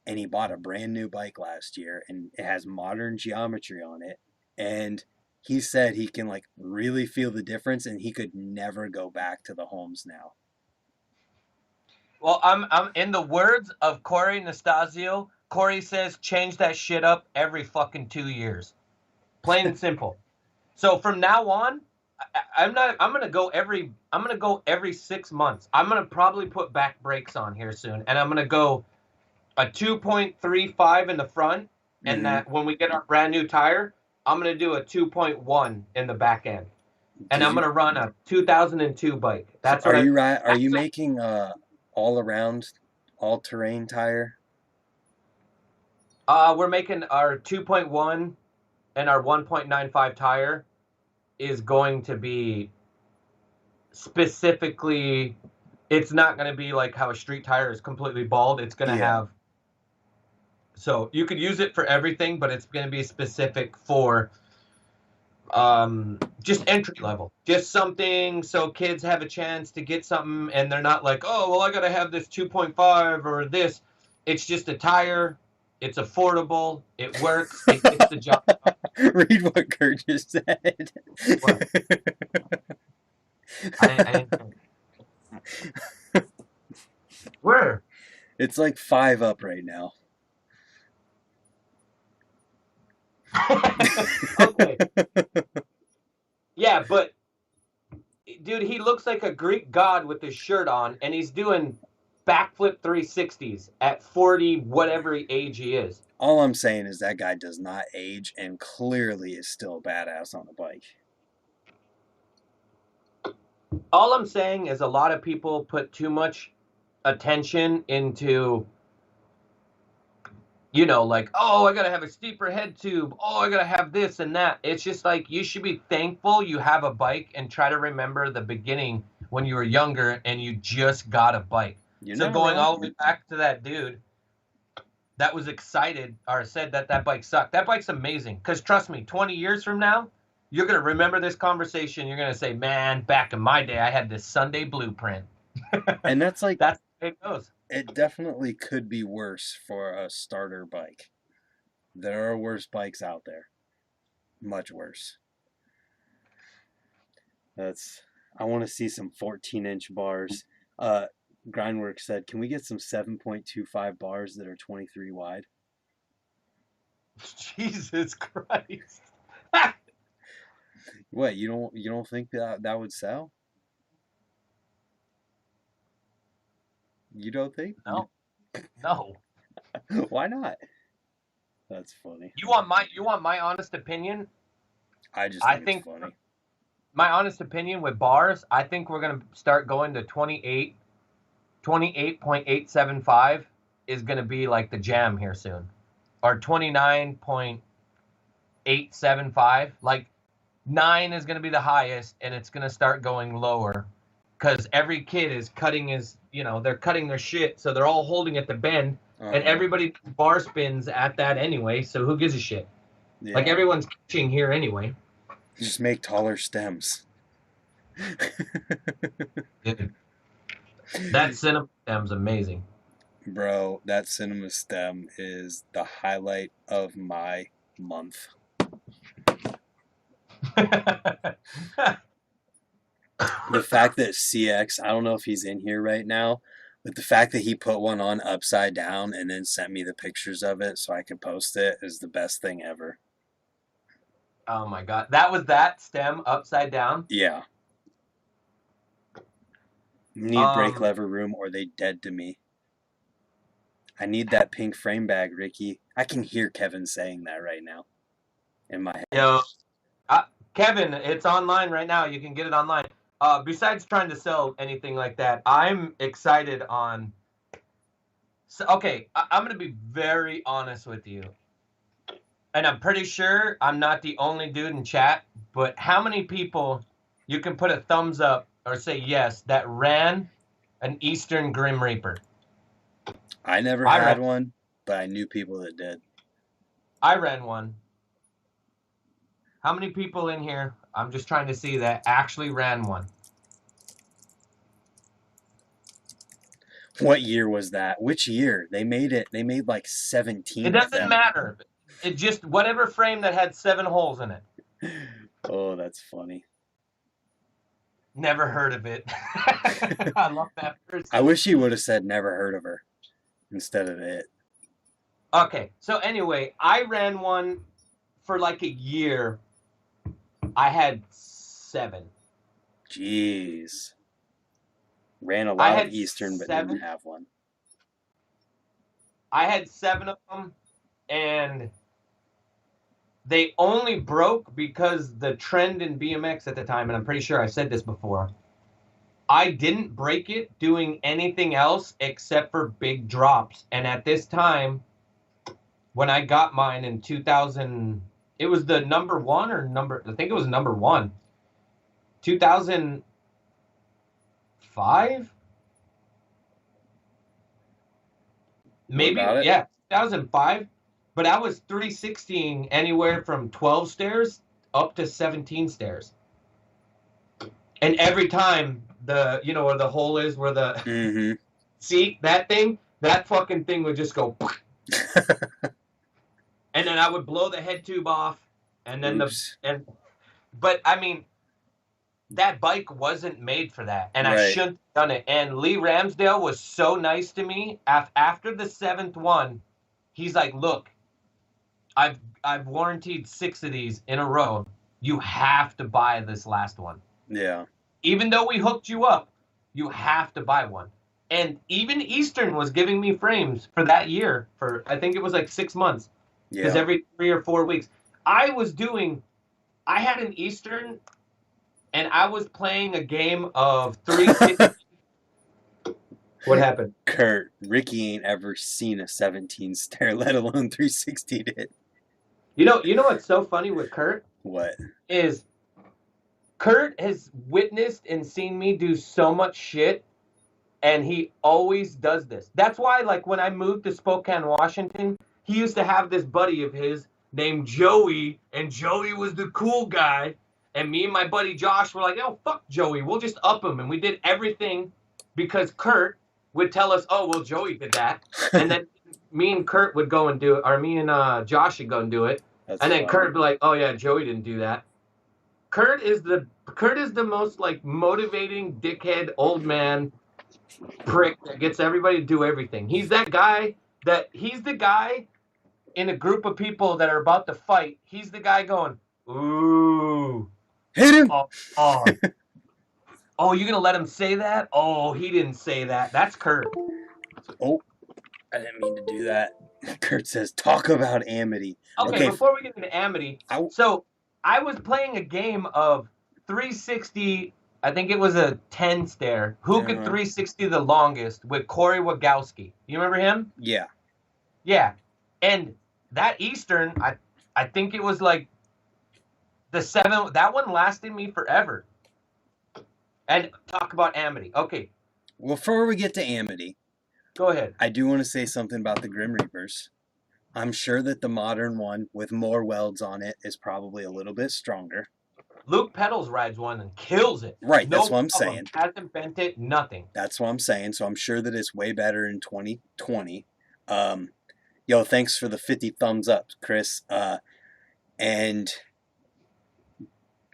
Speaker 1: and he bought a brand new bike last year, and it has modern geometry on it. And he said he can like really feel the difference, and he could never go back to the Holmes now.
Speaker 2: Well, I'm in the words of Corey Nastasio. Corey says change that shit up every fucking 2 years. Plain and simple. So from now on, I'm not. I'm gonna go every 6 months. I'm gonna probably put back brakes on here soon, and I'm gonna go a 2.35 in the front, and
Speaker 1: Mm-hmm.
Speaker 2: that when we get our brand new tire, I'm gonna do a 2.1 in the back end, and
Speaker 1: Did
Speaker 2: I'm
Speaker 1: you?
Speaker 2: gonna run a 2002 bike.
Speaker 1: So
Speaker 2: That's what I.
Speaker 1: are you
Speaker 2: That's what,
Speaker 1: making all around all terrain tire?
Speaker 2: we're making our 2.1 and our 1.95 tire is going to be specifically, it's not going to be like how a street tire is completely bald. It's going to
Speaker 1: Yeah.
Speaker 2: have, so you could use it for everything, but it's going to be specific for just entry level, just something so kids have a chance to get something and they're not like, oh, well, I got to have this 2.5 or this. It's just a tire. It's affordable. It works. It gets the job done.
Speaker 1: Read what Kurt just said.
Speaker 2: What? I where?
Speaker 1: It's like 5 up right now.
Speaker 2: Okay. Yeah, but dude, he looks like a Greek god with his shirt on, and he's doing backflip 360s at 40, whatever age he is.
Speaker 1: All I'm saying is that guy does not age and clearly is still a badass on the bike.
Speaker 2: All I'm saying is a lot of people put too much attention into, like, oh, I gotta have a steeper head tube. Oh, I gotta have this and that. It's just like you should be thankful you have a bike and try to remember the beginning when you were younger and you just got a bike.
Speaker 1: You're
Speaker 2: So
Speaker 1: not
Speaker 2: going
Speaker 1: wrong.
Speaker 2: all the way back to that dude that was excited or said that bike sucked. That bike's amazing. Because trust me, 20 years from now, you're going to remember this conversation. You're going to say, man, back in my day, I had this Sunday Blueprint.
Speaker 1: And that's like,
Speaker 2: That's the way it goes.
Speaker 1: it definitely could be worse for a starter bike. There are worse bikes out there. Much worse. I want to see some 14-inch bars. Uh, Grindwork said, "Can we get some 7.25 bars that are 23 wide?"
Speaker 2: Jesus Christ.
Speaker 1: What, you don't think that would sell? You don't think?
Speaker 2: No. No.
Speaker 1: Why not? That's funny.
Speaker 2: You want my honest opinion?
Speaker 1: I just
Speaker 2: I
Speaker 1: think it's
Speaker 2: think
Speaker 1: funny.
Speaker 2: my honest opinion with bars, I think we're going to start going to 28.875 is going to be like the jam here soon. Or 29.875, like 9 is going to be the highest, and it's going to start going lower because every kid is cutting they're cutting their shit, so they're all holding at the bend, and everybody bar spins at that anyway, so who gives a shit?
Speaker 1: Yeah.
Speaker 2: Like, everyone's catching here anyway.
Speaker 1: Just make taller stems.
Speaker 2: Dude, that cinema stem's amazing.
Speaker 1: Bro, that cinema stem is the highlight of my month. The fact that CX, I don't know if he's in here right now, but the fact that he put one on upside down and then sent me the pictures of it so I could post it is the best thing ever.
Speaker 2: Oh my god. That was that stem upside down?
Speaker 1: Yeah. Need brake lever room or they dead to me. I need that pink frame bag, Ricky. I can hear Kevin saying that right now in my head.
Speaker 2: Yo, Kevin, it's online right now. You can get it online. Besides trying to sell anything like that, I'm excited on... So, okay, I'm going to be very honest with you. And I'm pretty sure I'm not the only dude in chat, but how many people you can put a thumbs up or say yes that ran an Eastern Grim Reaper?
Speaker 1: I never had one, but I knew people that did.
Speaker 2: I ran one. How many people in here, I'm just trying to see, that actually ran one?
Speaker 1: What year was that? Which year? They made like 17
Speaker 2: It doesn't matter. It just, whatever frame that had 7 holes in it.
Speaker 1: Oh, that's funny.
Speaker 2: Never heard of it. I love that person.
Speaker 1: I wish he would have said never heard of her instead of it.
Speaker 2: Okay, so anyway, I ran one for like a year. I had 7.
Speaker 1: Jeez. Ran a lot of Eastern, but didn't have one.
Speaker 2: I had 7 of them, and they only broke because the trend in BMX at the time, and I'm pretty sure I said this before, I didn't break it doing anything else except for big drops. And at this time, when I got mine in 2000, it was the number 1 or I think it was number 1. 2005? Maybe, yeah, 2005. But I was 316 anywhere from 12 stairs up to 17 stairs. And every time where the hole is, where the see that fucking thing would just go and then I would blow the head tube off, and then but I mean, that bike wasn't made for that, and I shouldn't have done it. And Lee Ramsdale was so nice to me after the 7th one. He's like, look, I've warranted 6 of these in a row. You have to buy this last one.
Speaker 1: Yeah.
Speaker 2: Even though we hooked you up, you have to buy one. And even Eastern was giving me frames for that year for, I think it was like 6 months. Because every 3 or 4 weeks. I had an Eastern, and I was playing a game of 350. What happened?
Speaker 1: Kurt, Ricky ain't ever seen a 17 stair, let alone 360'd it.
Speaker 2: You know what's so funny with Kurt?
Speaker 1: What?
Speaker 2: Is Kurt has witnessed and seen me do so much shit, and he always does this. That's why, like, when I moved to Spokane, Washington, he used to have this buddy of his named Joey, and Joey was the cool guy. And me and my buddy Josh were like, oh, fuck Joey. We'll just up him. And we did everything because Kurt would tell us, oh, well, Joey did that. And then me and Kurt would go and do it, or me and Josh would go and do it.
Speaker 1: That's
Speaker 2: And then
Speaker 1: funny.
Speaker 2: Kurt would be like, "Oh yeah, Joey didn't do that." Kurt is the most like motivating dickhead old man prick that gets everybody to do everything. He's that guy he's the guy in a group of people that are about to fight. He's the guy going, "Ooh,
Speaker 1: Hit him!
Speaker 2: oh, oh, you're gonna let him say that? Oh, he didn't say that. That's Kurt."
Speaker 1: Oh, I didn't mean to do that. Kurt says, talk about Amity.
Speaker 2: Okay,
Speaker 1: Okay,
Speaker 2: before we get into Amity, so I was playing a game of 360. I think it was a 10 stair. Who could 360 the longest with Corey Wagowski? You remember him?
Speaker 1: Yeah.
Speaker 2: Yeah. And that Eastern, I think it was like the 7. That one lasted me forever. And talk about Amity. Okay.
Speaker 1: Well, before we get to Amity,
Speaker 2: go ahead.
Speaker 1: I do want to say something about the Grim Reapers. I'm sure that the modern one with more welds on it is probably a little bit stronger.
Speaker 2: Luke Pedals rides one and kills it.
Speaker 1: Right, that's what I'm saying.
Speaker 2: Hasn't bent it, nothing.
Speaker 1: That's what I'm saying. So I'm sure that it's way better in 2020. Yo, thanks for the 50 thumbs up, Chris. And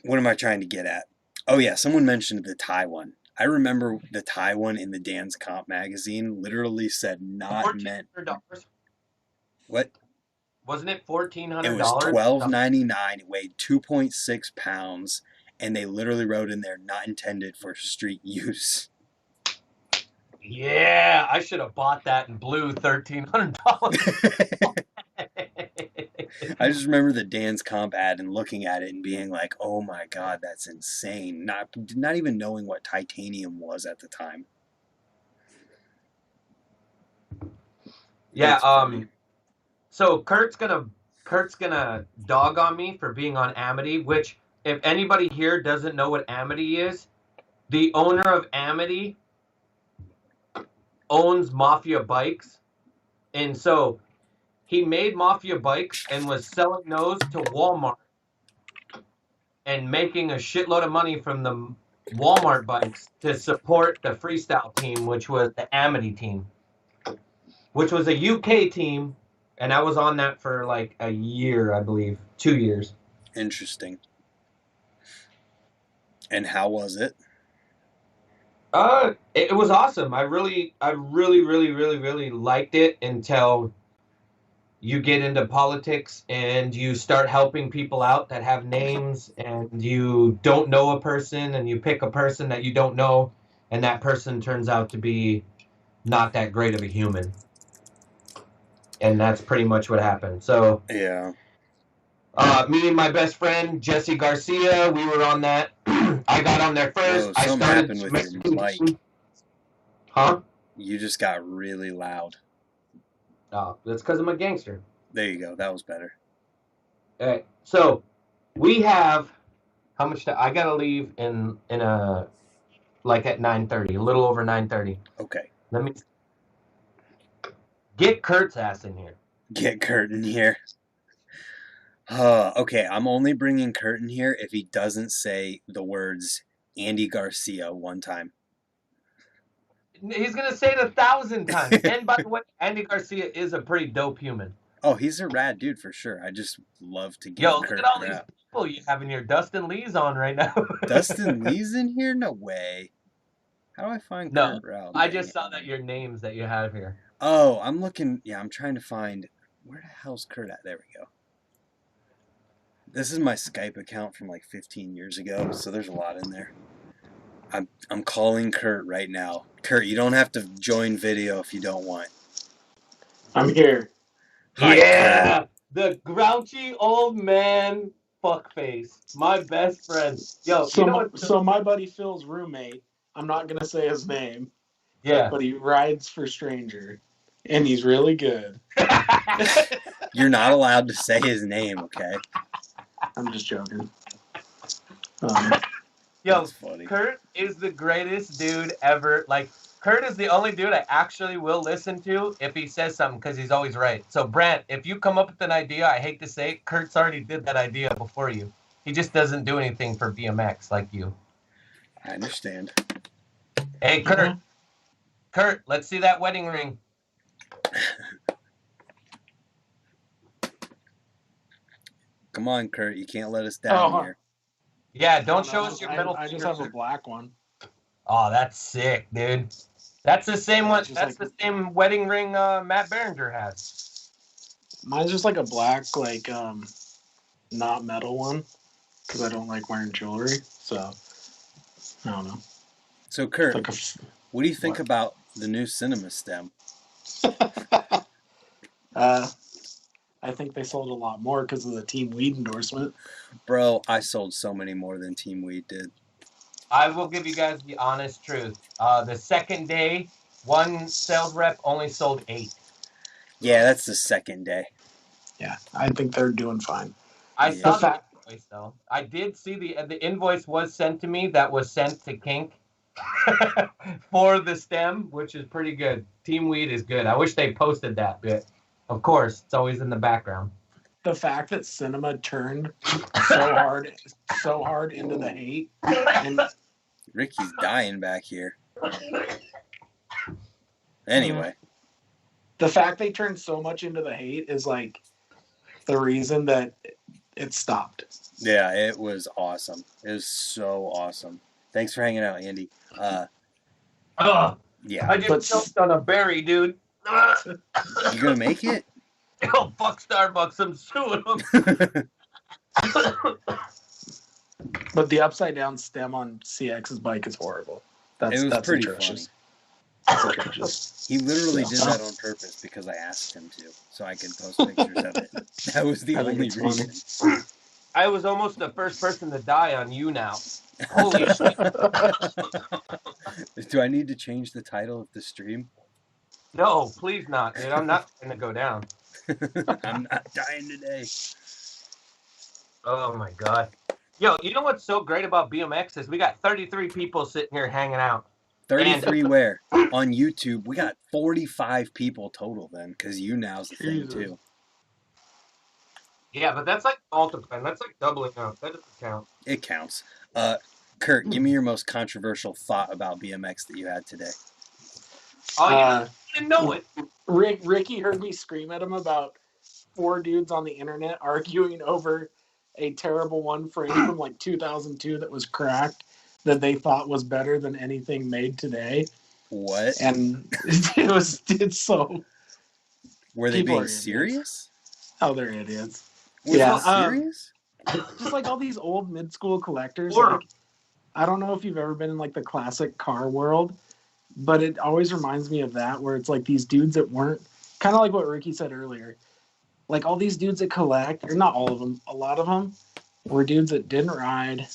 Speaker 1: what am I trying to get at? Oh yeah, someone mentioned the Thai one. I remember the Thai one in the Dan's Comp magazine literally said not meant. What?
Speaker 2: Wasn't it $1,400?
Speaker 1: It was $12.99. It weighed 2.6 pounds, and they literally wrote in there, not intended for street use.
Speaker 2: Yeah, I should have bought that in blue $1,300.
Speaker 1: I just remember the Dan's Comp ad and looking at it and being like, "Oh my god, that's insane!" Not even knowing what titanium was at the time.
Speaker 2: Yeah. So Kurt's gonna dog on me for being on Amity, which if anybody here doesn't know what Amity is, the owner of Amity owns Mafia Bikes, and so he made Mafia Bikes and was selling those to Walmart and making a shitload of money from the Walmart bikes to support the freestyle team, which was the Amity team, which was a UK team. And I was on that for like a year, I believe. 2 years.
Speaker 1: Interesting. And how was it?
Speaker 2: It was awesome. I really liked it until you get into politics and you start helping people out that have names and you don't know a person and you pick a person that you don't know and that person turns out to be not that great of a human. And that's pretty much what happened. So
Speaker 1: yeah,
Speaker 2: me and my best friend Jesse Garcia, we were on that. I got on there first.
Speaker 1: Whoa, something happened with your mic.
Speaker 2: Huh?
Speaker 1: You just got really loud.
Speaker 2: Oh, that's because I'm a gangster.
Speaker 1: There you go. That was better.
Speaker 2: All right. So we have how much? I gotta leave in a like at 9:30, a little over 9:30.
Speaker 1: Okay.
Speaker 2: Let me get Kurt's ass in here.
Speaker 1: Get Kurt in here. Okay, I'm only bringing Kurt in here if he doesn't say the words Andy Garcia one time.
Speaker 2: He's going to say it 1,000 times. And by the way, Andy Garcia is a pretty dope human.
Speaker 1: Oh, he's a rad dude for sure. I just love to get
Speaker 2: Kurt. Look at all these people you have in here. Dustin Lee's on right now.
Speaker 1: Dustin Lee's in here? No way. How do I find Kurt Rao?
Speaker 2: I just saw that your names that you have here.
Speaker 1: Oh, I'm looking. Yeah, I'm trying to find. Where the hell's Kurt at? There we go. This is my Skype account from like 15 years ago, so there's a lot in there. I'm calling Kurt right now. Kurt, you don't have to join video if you don't want.
Speaker 3: I'm here.
Speaker 2: Hi, yeah, Kurt. The grouchy old man fuckface. My best friend. Yo,
Speaker 3: so my buddy Phil's roommate, I'm not gonna say his name.
Speaker 2: Yeah.
Speaker 3: But he rides for Stranger. And he's really good.
Speaker 1: You're not allowed to say his name, okay?
Speaker 3: I'm just joking.
Speaker 2: Yo, Kurt is the greatest dude ever. Like, Kurt is the only dude I actually will listen to if he says something because he's always right. So, Brant, if you come up with an idea, I hate to say it, Kurt's already did that idea before you. He just doesn't do anything for BMX like you.
Speaker 1: I understand.
Speaker 2: Hey, Kurt. Mm-hmm. Kurt, let's see that wedding ring.
Speaker 1: Come on, Kurt. You can't let us down here.
Speaker 2: Yeah,
Speaker 3: No,
Speaker 2: don't show us your middle
Speaker 3: I
Speaker 2: finger.
Speaker 3: just have a black one.
Speaker 2: Oh, that's sick, dude. That's the same one.
Speaker 3: Just
Speaker 2: That's
Speaker 3: like-
Speaker 2: the same wedding ring Matt Berenger has.
Speaker 3: Mine's just like a black, like not metal one, because I don't like wearing jewelry. So I don't know.
Speaker 1: So, Kurt,
Speaker 3: Like
Speaker 1: what do you think
Speaker 3: what?
Speaker 1: about the new cinema stem?
Speaker 3: I think they sold a lot more because of the Team Weed endorsement.
Speaker 1: Bro, I sold so many more than Team Weed did.
Speaker 2: I will give you guys the honest truth. The second day, one sales rep only sold 8.
Speaker 1: Yeah, that's the second day.
Speaker 3: Yeah, I think they're doing fine.
Speaker 2: I
Speaker 1: Yeah.
Speaker 2: saw the invoice though. I did see the invoice was sent to me. That was sent to Kink for the stem, which is pretty good. Team Weed is good. I wish they posted that, but of course, it's always in the background.
Speaker 3: The fact that cinema turned so hard into the hate, and
Speaker 1: Ricky's dying back here. Anyway.
Speaker 3: the fact they turned so much into the hate is like the reason that it stopped.
Speaker 1: Yeah, it was awesome. It was so awesome. Thanks for hanging out, Andy.
Speaker 2: Ugh,
Speaker 1: Yeah.
Speaker 2: I just choked on a berry, dude.
Speaker 1: You gonna make it?
Speaker 2: Oh, fuck Starbucks. I'm suing them.
Speaker 3: But the upside down stem on CX's bike is horrible.
Speaker 1: It was pretty
Speaker 3: atrocious.
Speaker 1: funny.
Speaker 3: That's atrocious.
Speaker 1: He literally did that on purpose because I asked him to, so I could post pictures of it. That was the
Speaker 3: I think
Speaker 1: only
Speaker 3: it's funny.
Speaker 1: reason.
Speaker 2: I was almost the first person to die on you now. Holy shit.
Speaker 1: Do I need to change the title of the stream?
Speaker 2: No, please not, dude. I'm not going to go down.
Speaker 1: I'm not dying today.
Speaker 2: Oh, my God. Yo, you know what's so great about BMX is we got 33 people sitting here hanging out.
Speaker 1: 33 where? On YouTube, we got 45 people total then, because now's the thing
Speaker 3: Jesus.
Speaker 1: too.
Speaker 2: Yeah, but that's like multiplying. That's like doubling up. That doesn't count.
Speaker 1: It counts. Kurt, give me your most controversial thought about BMX that you had today.
Speaker 2: Oh, you didn't know it.
Speaker 3: Ricky heard me scream at him about 4 dudes on the internet arguing over a terrible one frame from like 2002 that was cracked that they thought was better than anything made today.
Speaker 1: What?
Speaker 3: And it's so.
Speaker 1: Were they
Speaker 3: People
Speaker 1: being
Speaker 3: are idiots.
Speaker 1: serious?
Speaker 3: Oh, they're idiots.
Speaker 1: Was
Speaker 3: Yeah,
Speaker 1: it serious?
Speaker 3: Just like all these old mid-school collectors.
Speaker 2: Or-
Speaker 3: Like, I don't know if you've ever been in like the classic car world, but it always reminds me of that, where it's like these dudes that weren't, kind of like what Ricky said earlier, like all these dudes that collect, or not all of them, a lot of them were dudes that didn't ride,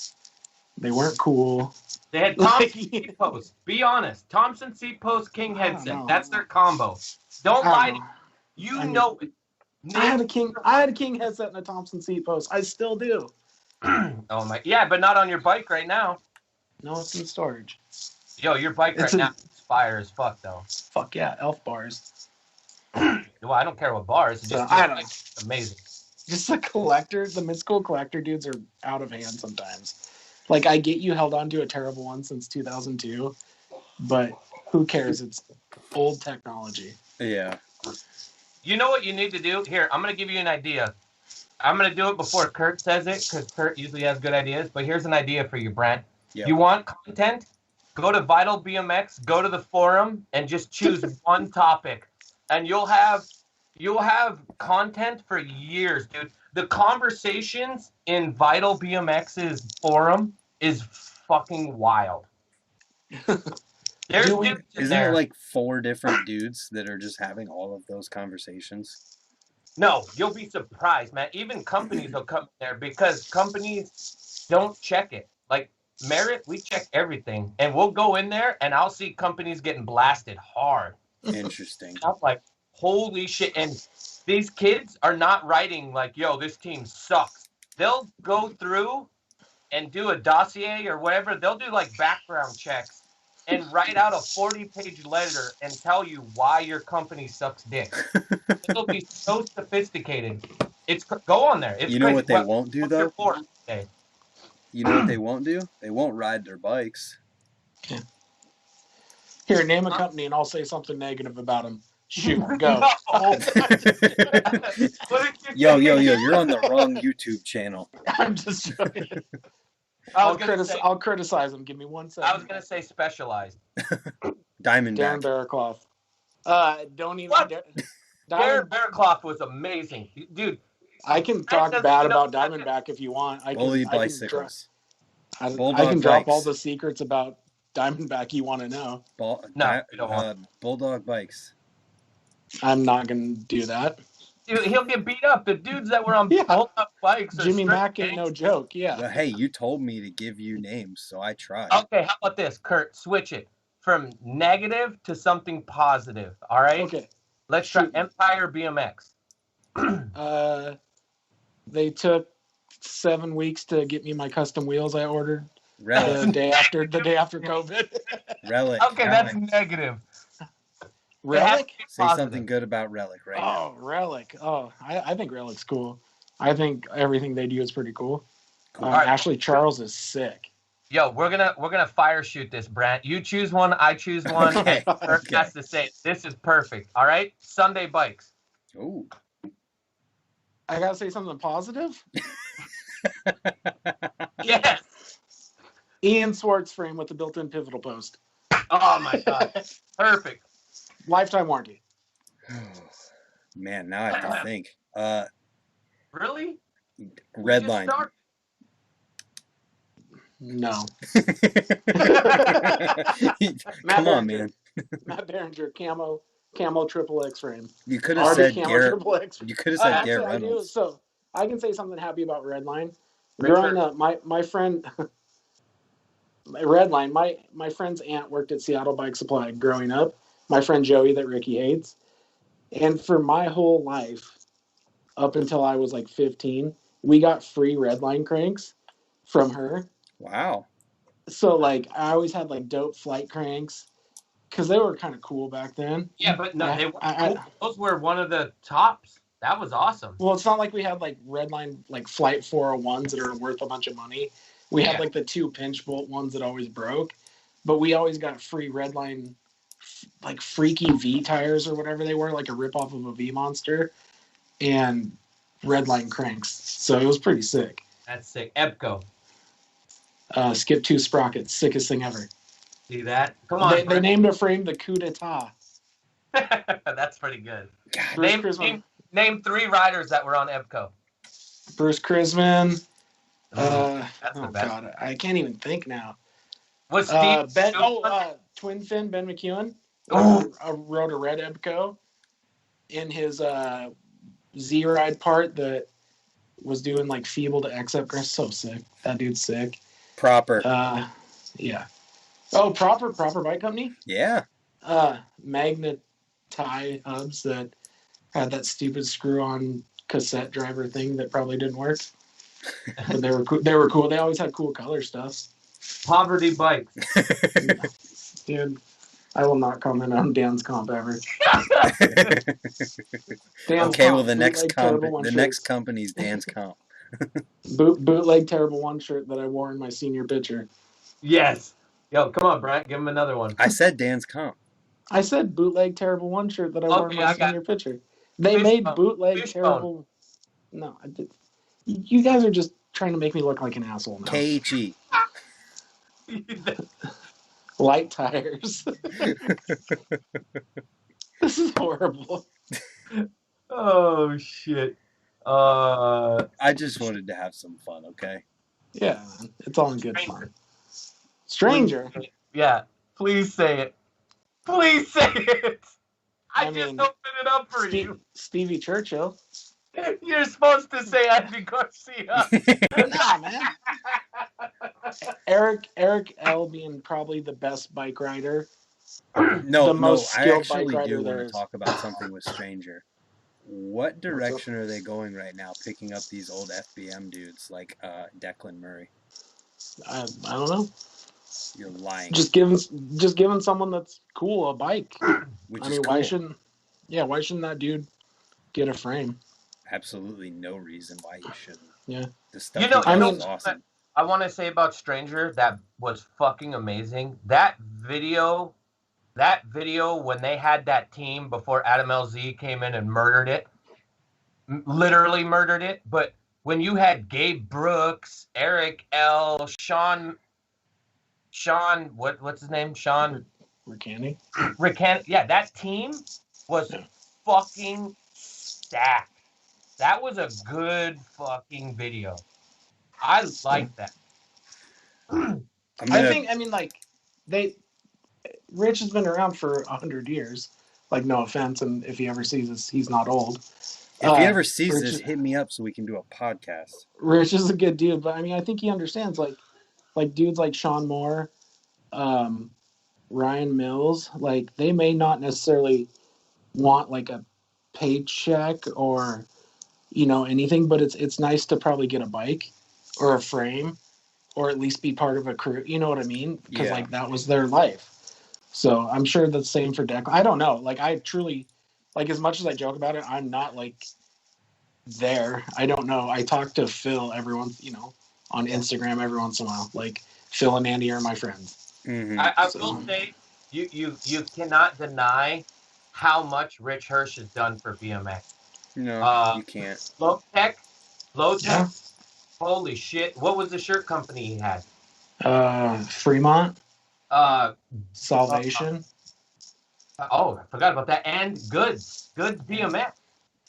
Speaker 3: they weren't cool.
Speaker 2: They had Thompson seat post. Be honest. Thompson seat post, King
Speaker 3: I don't
Speaker 2: headset.
Speaker 3: know.
Speaker 2: That's their combo. Don't
Speaker 3: I
Speaker 2: lie
Speaker 3: don't
Speaker 2: to
Speaker 3: know.
Speaker 2: you.
Speaker 3: I mean-
Speaker 2: Know it.
Speaker 3: I had a King headset and a Thompson seat post. I still do.
Speaker 2: Oh my, yeah, but not on your bike right now.
Speaker 3: No, it's in storage.
Speaker 2: Yo, your bike
Speaker 3: It's
Speaker 2: right now is fire as fuck though.
Speaker 3: Fuck yeah, elf bars.
Speaker 2: Well, I don't care what bars. It's
Speaker 3: So,
Speaker 2: just
Speaker 3: I don't know.
Speaker 2: it's amazing.
Speaker 3: Just the collectors, the mid-school collector dudes are out of hand sometimes. Like, I get you held on to a terrible one since 2002, but who cares? It's old technology.
Speaker 1: Yeah.
Speaker 2: You know what you need to do? Here, I'm going to give you an idea. I'm going to do it before Kurt says it because Kurt usually has good ideas. But here's an idea for you, Brent.
Speaker 1: Yep.
Speaker 2: You want content? Go to Vital BMX, go to the forum, and just choose one topic. And you'll have content for years, dude. The conversations in Vital BMX's forum is fucking wild. There's
Speaker 3: Do we-
Speaker 2: dudes in
Speaker 1: Isn't
Speaker 2: there.
Speaker 1: there like 4 different dudes that are just having all of those conversations?
Speaker 2: No, you'll be surprised, man. Even companies will come there because companies don't check it. Like Merit, we check everything, and we'll go in there, and I'll see companies getting blasted hard.
Speaker 1: Interesting.
Speaker 2: I'm like, holy shit! And these kids are not writing like, "Yo, this team sucks." They'll go through and do a dossier or whatever. They'll do like background checks and write out a 40-page letter and tell you why your company sucks dick. It'll be so sophisticated. Go on there. It's
Speaker 1: You know
Speaker 2: crazy.
Speaker 1: what they won't do
Speaker 2: What's your
Speaker 1: though?
Speaker 2: forum today?
Speaker 1: You know what they won't do? They won't ride their bikes.
Speaker 3: Here, name a company and I'll say something negative about them. Shoot, go.
Speaker 2: No. What did you
Speaker 1: Yo,
Speaker 2: say?
Speaker 1: you're on the wrong YouTube channel.
Speaker 3: I'm just joking.
Speaker 2: I was gonna say.
Speaker 3: I'll criticize him. Give me 1 second.
Speaker 2: I was gonna say specialized.
Speaker 1: Diamondback.
Speaker 3: Darren Bearcloth. Don't even.
Speaker 2: What? Darren
Speaker 3: Diamond,
Speaker 2: Bearcloth was amazing, dude.
Speaker 3: I can
Speaker 2: Brent
Speaker 3: talk
Speaker 2: doesn't
Speaker 3: bad
Speaker 2: even know
Speaker 3: about Diamondback if you want.
Speaker 1: Bully
Speaker 3: I can
Speaker 1: bicycles.
Speaker 3: I
Speaker 1: Bulldog
Speaker 3: can drop
Speaker 1: bikes.
Speaker 3: all the secrets about Diamondback you want to know.
Speaker 2: No, we don't want.
Speaker 1: Bulldog bikes.
Speaker 3: I'm not gonna do that.
Speaker 2: Dude, he'll get beat up. The dudes that were on
Speaker 3: Yeah.
Speaker 2: pull-up bikes are
Speaker 3: Jimmy
Speaker 2: straight
Speaker 3: Mack ain't no
Speaker 2: gangsters.
Speaker 3: joke. Yeah.
Speaker 1: Well, hey, you told me to give you names, so I tried.
Speaker 2: Okay, how about this, Kurt? Switch it from negative to something positive. All right.
Speaker 3: Okay.
Speaker 2: Let's try
Speaker 3: Shoot.
Speaker 2: Empire BMX.
Speaker 3: They took 7 weeks to get me my custom wheels I ordered the
Speaker 1: Relic.
Speaker 3: day after COVID.
Speaker 1: Relic.
Speaker 2: Okay, that's negative.
Speaker 3: Relic?
Speaker 1: Say
Speaker 2: Positive.
Speaker 1: something good about Relic right now.
Speaker 3: Oh, Relic. Oh, I think Relic's cool. I think everything they do is pretty cool.
Speaker 1: Cool.
Speaker 2: All right.
Speaker 3: Ashley Charles is sick.
Speaker 2: Yo, we're gonna fire shoot this, Brant. You choose one, I choose one,
Speaker 1: Okay.
Speaker 2: and Kurt
Speaker 1: Okay.
Speaker 2: has to say this is perfect. All right, Sunday bikes.
Speaker 1: Ooh.
Speaker 3: I gotta say something positive.
Speaker 2: Yes.
Speaker 3: Ian Swartz frame with the built-in pivotal post.
Speaker 2: Oh my god, perfect.
Speaker 3: Lifetime warranty.
Speaker 1: Man, now I have to think.
Speaker 2: Really?
Speaker 1: Red
Speaker 2: We just
Speaker 1: line.
Speaker 2: started.
Speaker 3: No.
Speaker 1: Come on, man.
Speaker 3: Matt Derringer, camo triple X frame.
Speaker 1: You could have
Speaker 3: Already
Speaker 1: said
Speaker 3: camo
Speaker 1: Garrett.
Speaker 3: triple X.
Speaker 1: You could have said
Speaker 3: Actually,
Speaker 1: Garrett
Speaker 3: I do.
Speaker 1: Reynolds.
Speaker 3: So I can say something happy about Redline.
Speaker 2: Richard.
Speaker 3: Growing up, my friend Redline, my friend's aunt worked at Seattle Bike Supply growing up. My friend Joey that Ricky hates. And for my whole life, up until I was like 15, we got free Redline cranks from her.
Speaker 1: Wow.
Speaker 3: So like I always had like dope flight cranks because they were kind of cool back then.
Speaker 2: Yeah, but no, they were
Speaker 3: I-
Speaker 2: cool. Those were one of the tops. That was awesome.
Speaker 3: Well, it's not like we had like Redline like Flight 401s that are worth a bunch of money. We had like the 2 pinch bolt ones that always broke, but we always got free Redline like freaky V tires or whatever they were, like a rip off of a V Monster, and Redline cranks. So it was pretty sick.
Speaker 2: That's sick. Ebco.
Speaker 3: Skip 2 sprockets, sickest thing ever.
Speaker 2: See that? Come on.
Speaker 3: They named a frame the Coup d'etat.
Speaker 2: That's pretty good.
Speaker 3: Bruce
Speaker 2: Name 3 riders that were on Ebco.
Speaker 3: Bruce Chrisman.
Speaker 2: That's the best.
Speaker 3: God, I can't even think now.
Speaker 2: Was Steve
Speaker 3: Twin Fin Ben McEwen
Speaker 2: Oh.
Speaker 3: rode a red Ebco in his Z-Ride part that was doing like feeble to X upgrade. So sick. That dude's sick.
Speaker 1: Proper.
Speaker 3: Yeah. Oh, proper bike company.
Speaker 1: Yeah.
Speaker 3: Magna tie hubs that had that stupid screw-on cassette driver thing that probably didn't work. But they were cool. They were cool. They always had cool color stuff.
Speaker 2: Poverty bikes.
Speaker 3: Dude, I will not comment on Dan's comp ever.
Speaker 1: Okay, well the next
Speaker 3: next
Speaker 1: company's Dan's comp.
Speaker 3: bootleg terrible one shirt that I wore in my senior picture.
Speaker 2: Yes. Yo, come on, Brant. Give him another one.
Speaker 1: I said Dan's comp.
Speaker 3: I said bootleg terrible one shirt that I wore in
Speaker 2: Okay,
Speaker 3: my
Speaker 2: I got
Speaker 3: senior picture. They
Speaker 2: Fish
Speaker 3: made
Speaker 2: bone.
Speaker 3: bootleg
Speaker 2: Fish
Speaker 3: terrible. No, I did. You guys are just trying to make me look like an asshole now.
Speaker 1: KHE.
Speaker 3: Light tires. This is horrible.
Speaker 2: Oh shit.
Speaker 1: I just wanted to have some fun, okay?
Speaker 3: Yeah, man. It's all in good fun. Stranger.
Speaker 2: Yeah. Please say it. Please say it. I
Speaker 3: I
Speaker 2: just
Speaker 3: mean,
Speaker 2: opened it up for you.
Speaker 3: Stevie Churchill.
Speaker 2: You're supposed to say Andy Garcia.
Speaker 3: Nah, man. Eric L being probably the best bike rider.
Speaker 1: No,
Speaker 3: The most
Speaker 1: I
Speaker 3: skilled
Speaker 1: actually
Speaker 3: bike rider
Speaker 1: do
Speaker 3: there
Speaker 1: want to
Speaker 3: is.
Speaker 1: talk about something with Stranger. What direction are they going right now, picking up these old FBM dudes like Declan Murray?
Speaker 3: I don't know.
Speaker 1: You're lying.
Speaker 3: Just giving someone that's cool a bike.
Speaker 1: Which
Speaker 3: I
Speaker 1: is
Speaker 3: mean,
Speaker 1: cool.
Speaker 3: why shouldn't that dude get a frame?
Speaker 1: Absolutely no reason why you shouldn't.
Speaker 3: Yeah.
Speaker 1: The stuff
Speaker 2: You know-
Speaker 1: he
Speaker 3: I
Speaker 1: does
Speaker 3: mean-
Speaker 1: is awesome.
Speaker 2: I want to say about Stranger that was fucking amazing. That video that video when they had that team before Adam LZ came in and murdered it, literally murdered it. But when you had Gabe Brooks, Eric L, Sean, what's his name? Sean
Speaker 3: Rick,
Speaker 2: yeah, that team was fucking stacked. That was a good fucking video. I like that.
Speaker 3: I mean, like, Rich has been around for 100 years. Like, no offense, and if he ever sees us, he's not old.
Speaker 1: If he ever sees
Speaker 3: Rich,
Speaker 1: this, hit me up so we can do a podcast.
Speaker 3: Rich is a good dude, but I mean, I think he understands, like dudes like Sean Moore, Ryan Mills, like, they may not necessarily want like a paycheck or anything, but it's nice to probably get a bike or a frame or at least be part of a crew. You know what I mean? Because like that was their life. So I'm sure that's the same for Declan. I don't know. Like, I truly, like, as much as I joke about it, I'm not like there. I don't know. I talk to Phil every once, on Instagram every once in a while. Like, Phil and Andy are my friends.
Speaker 1: Mm-hmm.
Speaker 2: I will say, you cannot deny how much Rich Hirsch has done for BMX.
Speaker 1: No, you can't.
Speaker 2: Low Tech, yeah. Holy shit! What was the shirt company he had?
Speaker 3: Fremont. Salvation.
Speaker 2: I forgot about that. And good BMX.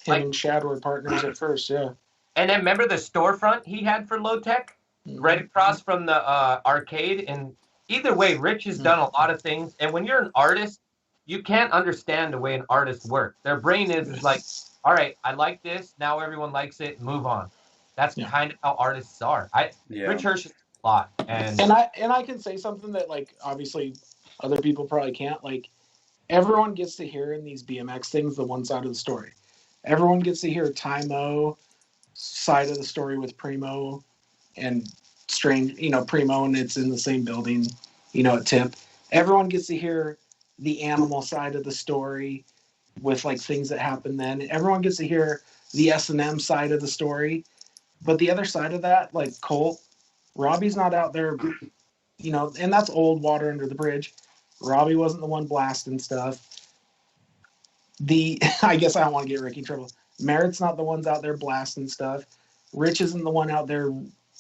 Speaker 3: Him and Shad were partners at first, yeah.
Speaker 2: And then remember the storefront he had for Low Tech, right across from the arcade. And either way, Rich has done a lot of things. And when you're an artist, you can't understand the way an artist works. Their brain is like, all right, I like this. Now everyone likes it. Move on. That's kind of how artists are. Rich Hirsch is a lot. And
Speaker 3: I can say something that, like, obviously other people probably can't. Like, everyone gets to hear in these BMX things the one side of the story. Everyone gets to hear Tymo side of the story with Primo and Strange, Primo, and it's in the same building, at Tip. Everyone gets to hear the animal side of the story with, like, things that happen then. Everyone gets to hear the S&M side of the story. But the other side of that, like Colt, Robbie's not out there, and that's old water under the bridge. Robbie wasn't the one blasting stuff. I guess I don't want to get Ricky in trouble. Merritt's not the ones out there blasting stuff. Rich isn't the one out there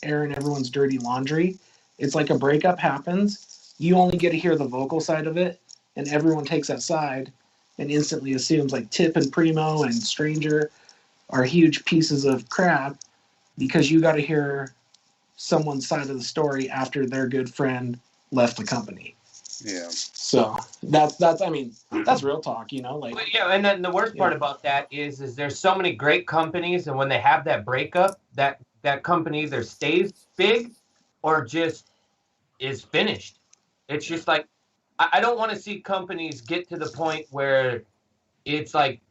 Speaker 3: airing everyone's dirty laundry. It's like a breakup happens. You only get to hear the vocal side of it, and everyone takes that side and instantly assumes, like, Tip and Primo and Stranger are huge pieces of crap because you got to hear someone's side of the story after their good friend left the company.
Speaker 1: Yeah.
Speaker 3: So that's real talk, like.
Speaker 2: But yeah, and then the worst part about that is there's so many great companies, and when they have that breakup, that company either stays big or just is finished. It's just like, I don't want to see companies get to the point where it's like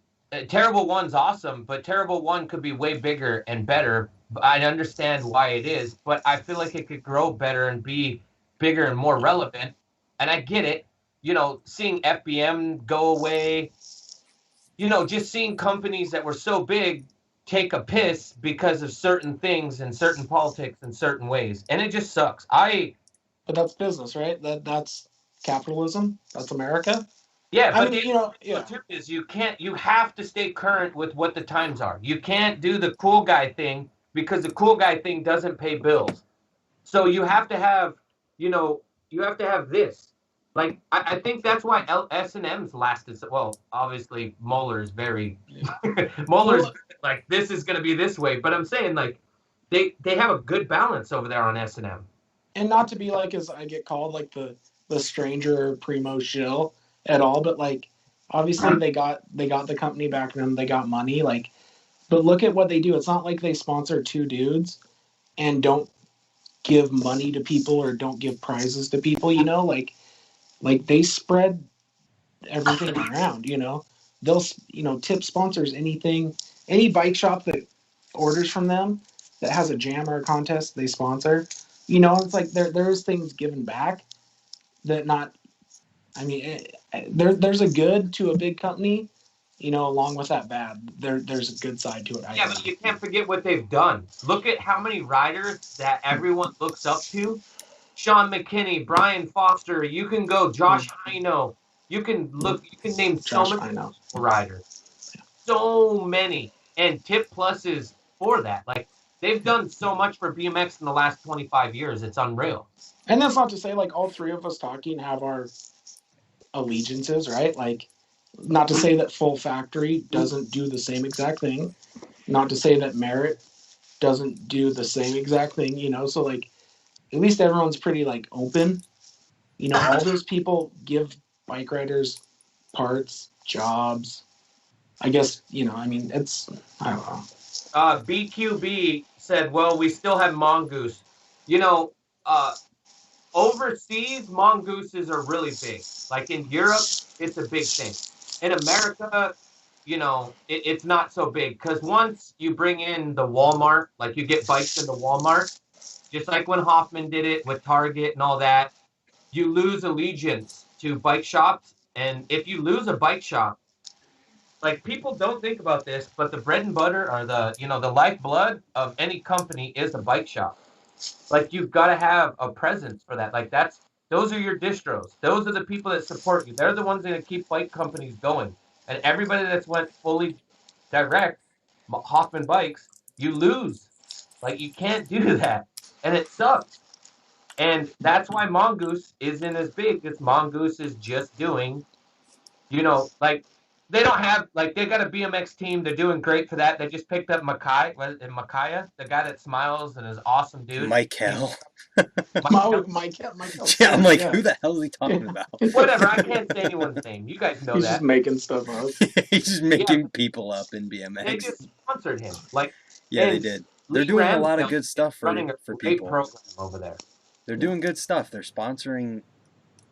Speaker 2: Terrible One's awesome, but Terrible One could be way bigger and better. I understand why it is, but I feel like it could grow better and be bigger and more relevant. And I get it, seeing FBM go away, just seeing companies that were so big take a piss because of certain things and certain politics in certain ways. And it just sucks.
Speaker 3: But that's business, right? That's capitalism. That's America.
Speaker 2: Yeah, but the truth is you have to stay current with what the times are. You can't do the cool guy thing because the cool guy thing doesn't pay bills. So you have to have, this. Like, I think that's why S&M's lasted so well. Obviously, Moeller's very Moeller's like, this is going to be this way, but I'm saying, like, they have a good balance over there on S&M.
Speaker 3: And not to be like, as I get called, like the Stranger Primo shill at all, but, like, obviously they got the company back then, they got money, like, but look at what they do. It's not like they sponsor two dudes and don't give money to people or don't give prizes to people, like they spread everything around, they'll, Tip sponsors any bike shop that orders from them that has a jam or a contest they sponsor. It's like there's things given back that there's a good to a big company, along with that bad. There's a good side to it.
Speaker 2: Yeah, but you can't forget what they've done. Look at how many riders that everyone looks up to. Sean McKinney, Brian Foster, you can go Josh Hino, You can name so
Speaker 3: Josh,
Speaker 2: many
Speaker 3: I know.
Speaker 2: riders, so many, and Tip Plus is for that. Like they've done so much for BMX in the last 25 years. It's unreal.
Speaker 3: And that's not to say like all three of us talking have our allegiances, right? Like, not to say that Full Factory doesn't do the same exact thing. Not to say that Merit doesn't do the same exact thing, you know? So, like, at least everyone's pretty, like, open. You know, all those people give bike riders parts, jobs. I guess, you know, I mean, it's, I don't know.
Speaker 2: BQB said, "Well, we still have mongoose. You know, uh, overseas mongooses are really big. Like in Europe, it's a big thing. In America, it's not so big because once you bring in the Walmart, like you get bikes in the Walmart, just like when Hoffman did it with Target and all that, you lose allegiance to bike shops. And if you lose a bike shop, like people don't think about this, but the bread and butter or the lifeblood of any company is a bike shop. Like you've got to have a presence for that. Like those are your distros. Those are the people that support you. They're the ones that keep bike companies going. And everybody that's went fully direct, Hoffman Bikes, you lose. Like you can't do that, and it sucks. And that's why Mongoose isn't as big as Mongoose is just doing. Like they don't have like they got a BMX team. They're doing great for that. They just picked up Micaiah, the guy that smiles and is awesome dude.
Speaker 1: Michael.
Speaker 3: Michael
Speaker 1: Yeah, I'm
Speaker 3: Sims,
Speaker 1: like,
Speaker 3: yeah.
Speaker 1: who the hell is he talking about?
Speaker 2: Whatever. I can't say anyone's name. You guys know
Speaker 3: He's
Speaker 2: that.
Speaker 3: just making stuff up.
Speaker 1: He's just making people up in
Speaker 2: They
Speaker 1: BMX.
Speaker 2: just sponsored him. Like,
Speaker 1: Yeah, they
Speaker 2: and
Speaker 1: did. They're
Speaker 2: Lee
Speaker 1: doing a lot of
Speaker 2: Ramsdale
Speaker 1: good stuff for
Speaker 2: running a great
Speaker 1: people.
Speaker 2: program over there.
Speaker 1: They're doing good stuff. They're sponsoring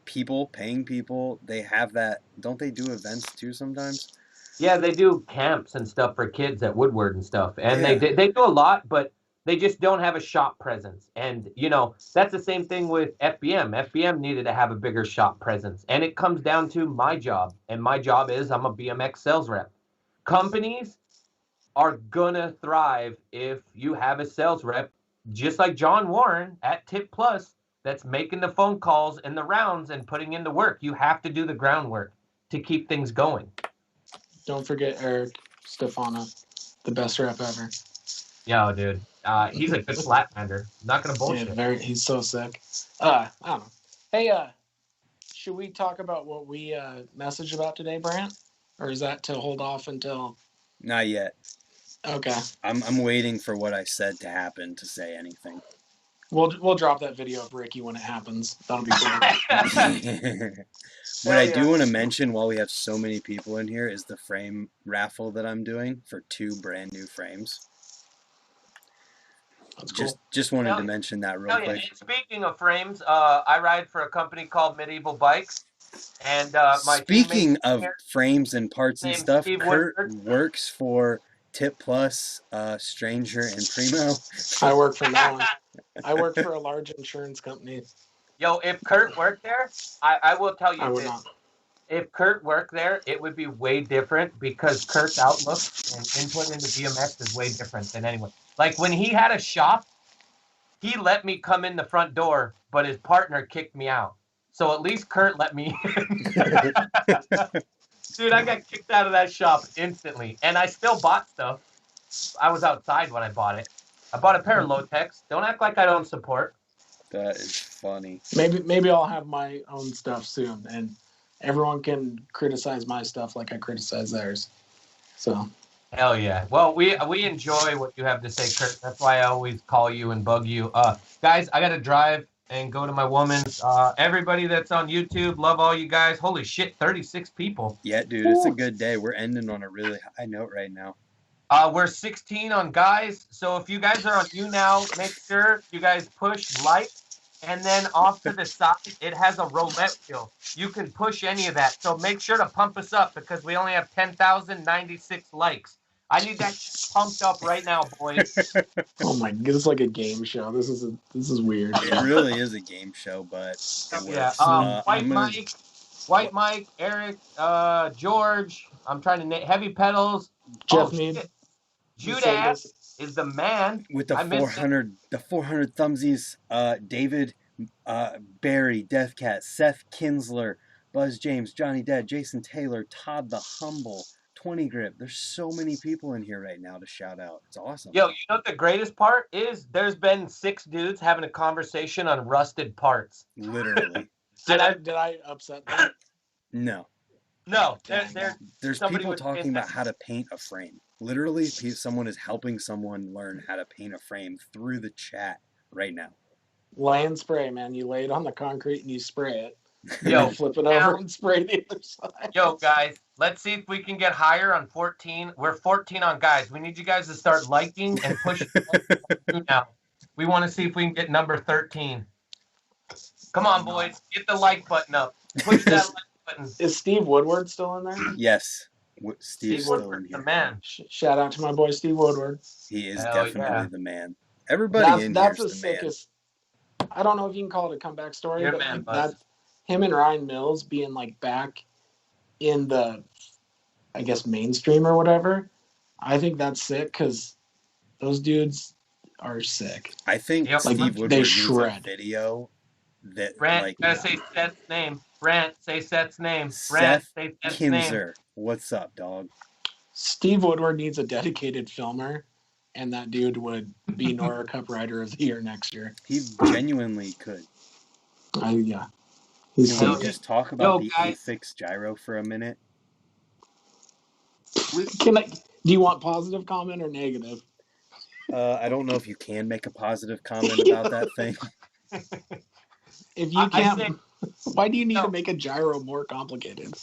Speaker 1: people, paying people. They have that. Don't they do events too sometimes?
Speaker 2: Yeah, they do camps and stuff for kids at Woodward and stuff, and
Speaker 1: Yeah.
Speaker 2: they do a lot, but they just don't have a shop presence. And that's the same thing with FBM. FBM needed to have a bigger shop presence, and it comes down to my job, and my job is I'm a BMX sales rep. Companies are gonna thrive if you have a sales rep, just like John Warren at Tip Plus, that's making the phone calls and the rounds and putting in the work. You have to do the groundwork to keep things going.
Speaker 3: Don't forget Eric Stefano, the best rep ever.
Speaker 2: Yo, dude. He's a good flatlander. Not gonna bullshit.
Speaker 3: Yeah, he's so sick. I don't know. Hey, should we talk about what we messaged about today, Brant? Or is that to hold off until?
Speaker 1: Not yet.
Speaker 3: Okay.
Speaker 1: I'm waiting for what I said to happen to say anything.
Speaker 3: We'll drop that video of Ricky when it happens. That'll be cool.
Speaker 1: What I do want to mention while we have so many people in here is the frame raffle that I'm doing for 2 brand new frames.
Speaker 3: That's cool.
Speaker 1: Just wanted to mention that real quick.
Speaker 2: And speaking of frames, I ride for a company called Medieval Bikes, and my
Speaker 1: speaking of frames and parts and stuff,
Speaker 2: Steve
Speaker 1: Kurt
Speaker 2: Woodward
Speaker 1: works for Tip Plus, Stranger, and Primo.
Speaker 3: I work for no one. I work for a large insurance company.
Speaker 2: Yo, if Kurt worked there, I will tell you
Speaker 3: I would
Speaker 2: this.
Speaker 3: not.
Speaker 2: If Kurt worked there, it would be way different because Kurt's outlook and input into BMX is way different than anyone. Like when he had a shop, he let me come in the front door, but his partner kicked me out. So at least Kurt let me in. Dude, I got kicked out of that shop instantly. And I still bought stuff. I was outside when I bought it. I bought a pair of Low-Techs. Don't act like I don't support.
Speaker 1: That is funny.
Speaker 3: Maybe I'll have my own stuff soon, and everyone can criticize my stuff like I criticize theirs. So.
Speaker 2: Hell yeah. Well, we enjoy what you have to say, Kurt. That's why I always call you and bug you. Guys, I got to drive and go to my woman's. Everybody that's on YouTube, love all you guys. Holy shit, 36 people.
Speaker 1: Yeah, dude, it's a good day. We're ending on a really high note right now.
Speaker 2: We're 16 on guys, so if you guys are on you now, make sure you guys push like, and then off to the side, it has a roulette wheel. You can push any of that, so make sure to pump us up because we only have 10,096 likes. I need that pumped up right now, boys.
Speaker 3: Oh my god, this is like a game show. This is weird.
Speaker 1: It really is a game show, but it works.
Speaker 2: White Mike, Eric, George. I'm trying to name Heavy Pedals.
Speaker 3: Jeff Mead.
Speaker 2: Judas is the man
Speaker 1: with the 400 thumbsies. David, Barry, Deathcat, Seth Kinsler, Buzz James, Johnny Dead, Jason Taylor, Todd the Humble, 20 Grip. There's so many people in here right now to shout out. It's awesome.
Speaker 2: Yo, you know what the greatest part is? There's been 6 dudes having a conversation on rusted parts.
Speaker 1: Literally.
Speaker 3: Did I upset them?
Speaker 1: No.
Speaker 2: No,
Speaker 3: Dang.
Speaker 1: There's
Speaker 2: somebody
Speaker 1: people
Speaker 2: was saying
Speaker 1: talking about
Speaker 2: that-
Speaker 1: how to paint a frame. Literally, someone is helping someone learn how to paint a frame through the chat right now.
Speaker 3: Lay and spray, man. You lay it on the concrete and you spray it.
Speaker 2: Yo,
Speaker 3: You flip it over and spray the other side.
Speaker 2: Yo, guys, let's see if we can get higher on 14. We're 14 on guys. We need you guys to start liking and pushing now. We want to see if we can get number 13. Come on, boys. Get the like button up. Push that like button.
Speaker 3: Is Steve Woodward still in there?
Speaker 1: Yes. Steve's still in
Speaker 2: Woodward's
Speaker 1: here.
Speaker 2: the man.
Speaker 3: Shout out to my boy Steve Woodward.
Speaker 1: He is
Speaker 2: Hell
Speaker 1: definitely
Speaker 2: yeah.
Speaker 1: the man. Everybody in
Speaker 3: That's
Speaker 1: here
Speaker 3: the
Speaker 1: is the man.
Speaker 3: sickest. I don't know if you can call it a comeback story,
Speaker 2: You're
Speaker 3: but
Speaker 2: a man,
Speaker 3: like
Speaker 2: Buzz.
Speaker 3: that, him and Ryan Mills being like back in the, I guess, mainstream or whatever. I think that's sick because those dudes are sick.
Speaker 1: I think
Speaker 2: Yep.
Speaker 1: Steve
Speaker 3: Like,
Speaker 1: Woodward
Speaker 3: they
Speaker 1: needs
Speaker 3: shred.
Speaker 1: a video that
Speaker 2: Brant,
Speaker 1: like
Speaker 2: gotta say Seth's name. Brant, say Seth's name. Brant,
Speaker 1: Seth
Speaker 2: say Seth's name.
Speaker 1: Kinzer. What's up, dog?
Speaker 3: Steve Woodward needs a dedicated filmer, and that dude would be Nora Cup Rider of the Year next year.
Speaker 1: He genuinely could.
Speaker 3: Yeah. He's
Speaker 1: Can we
Speaker 2: Hell
Speaker 3: sick.
Speaker 1: just talk about the
Speaker 2: guys.
Speaker 1: affix gyro for a minute?
Speaker 3: Do you want positive comment or negative?
Speaker 1: I don't know if you can make a positive comment about that thing.
Speaker 3: If you
Speaker 2: I
Speaker 3: can't,
Speaker 2: say-
Speaker 3: why do you need
Speaker 2: No.
Speaker 3: to make a gyro more complicated?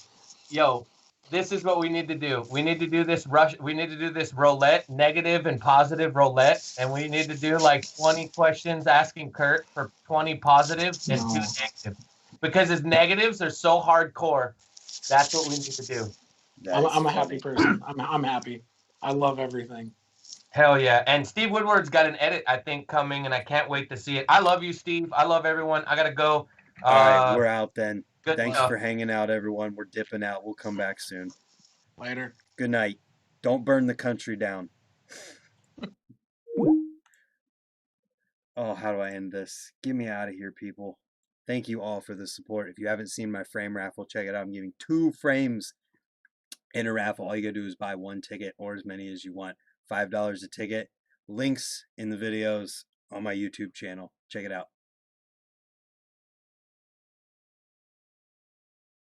Speaker 2: Yo, this is what we need to do. We need to do this rush. We need to do this roulette, negative and positive roulette, and we need to do like 20 questions asking Kurt for 20 positive and 2
Speaker 3: No.
Speaker 2: negative. Because his negatives are so hardcore. That's what we need to do.
Speaker 3: I'm a happy person. I'm happy. I love everything.
Speaker 2: Hell yeah. And Steve Woodward's got an edit, I think, coming, and I can't wait to see it. I love you, Steve. I love everyone. I got to go.
Speaker 1: All right, we're out then.
Speaker 2: Good
Speaker 1: Thanks
Speaker 2: stuff.
Speaker 1: for hanging out, everyone. We're dipping out. We'll come back soon.
Speaker 3: Later.
Speaker 1: Good night. Don't burn the country down. Oh, how do I end this? Get me out of here, people. Thank you all for the support. If you haven't seen my frame raffle, check it out. I'm giving 2 frames in a raffle. All you gotta do is buy 1 ticket or as many as you want. $5 a ticket. Links in the videos on my YouTube channel. Check it out.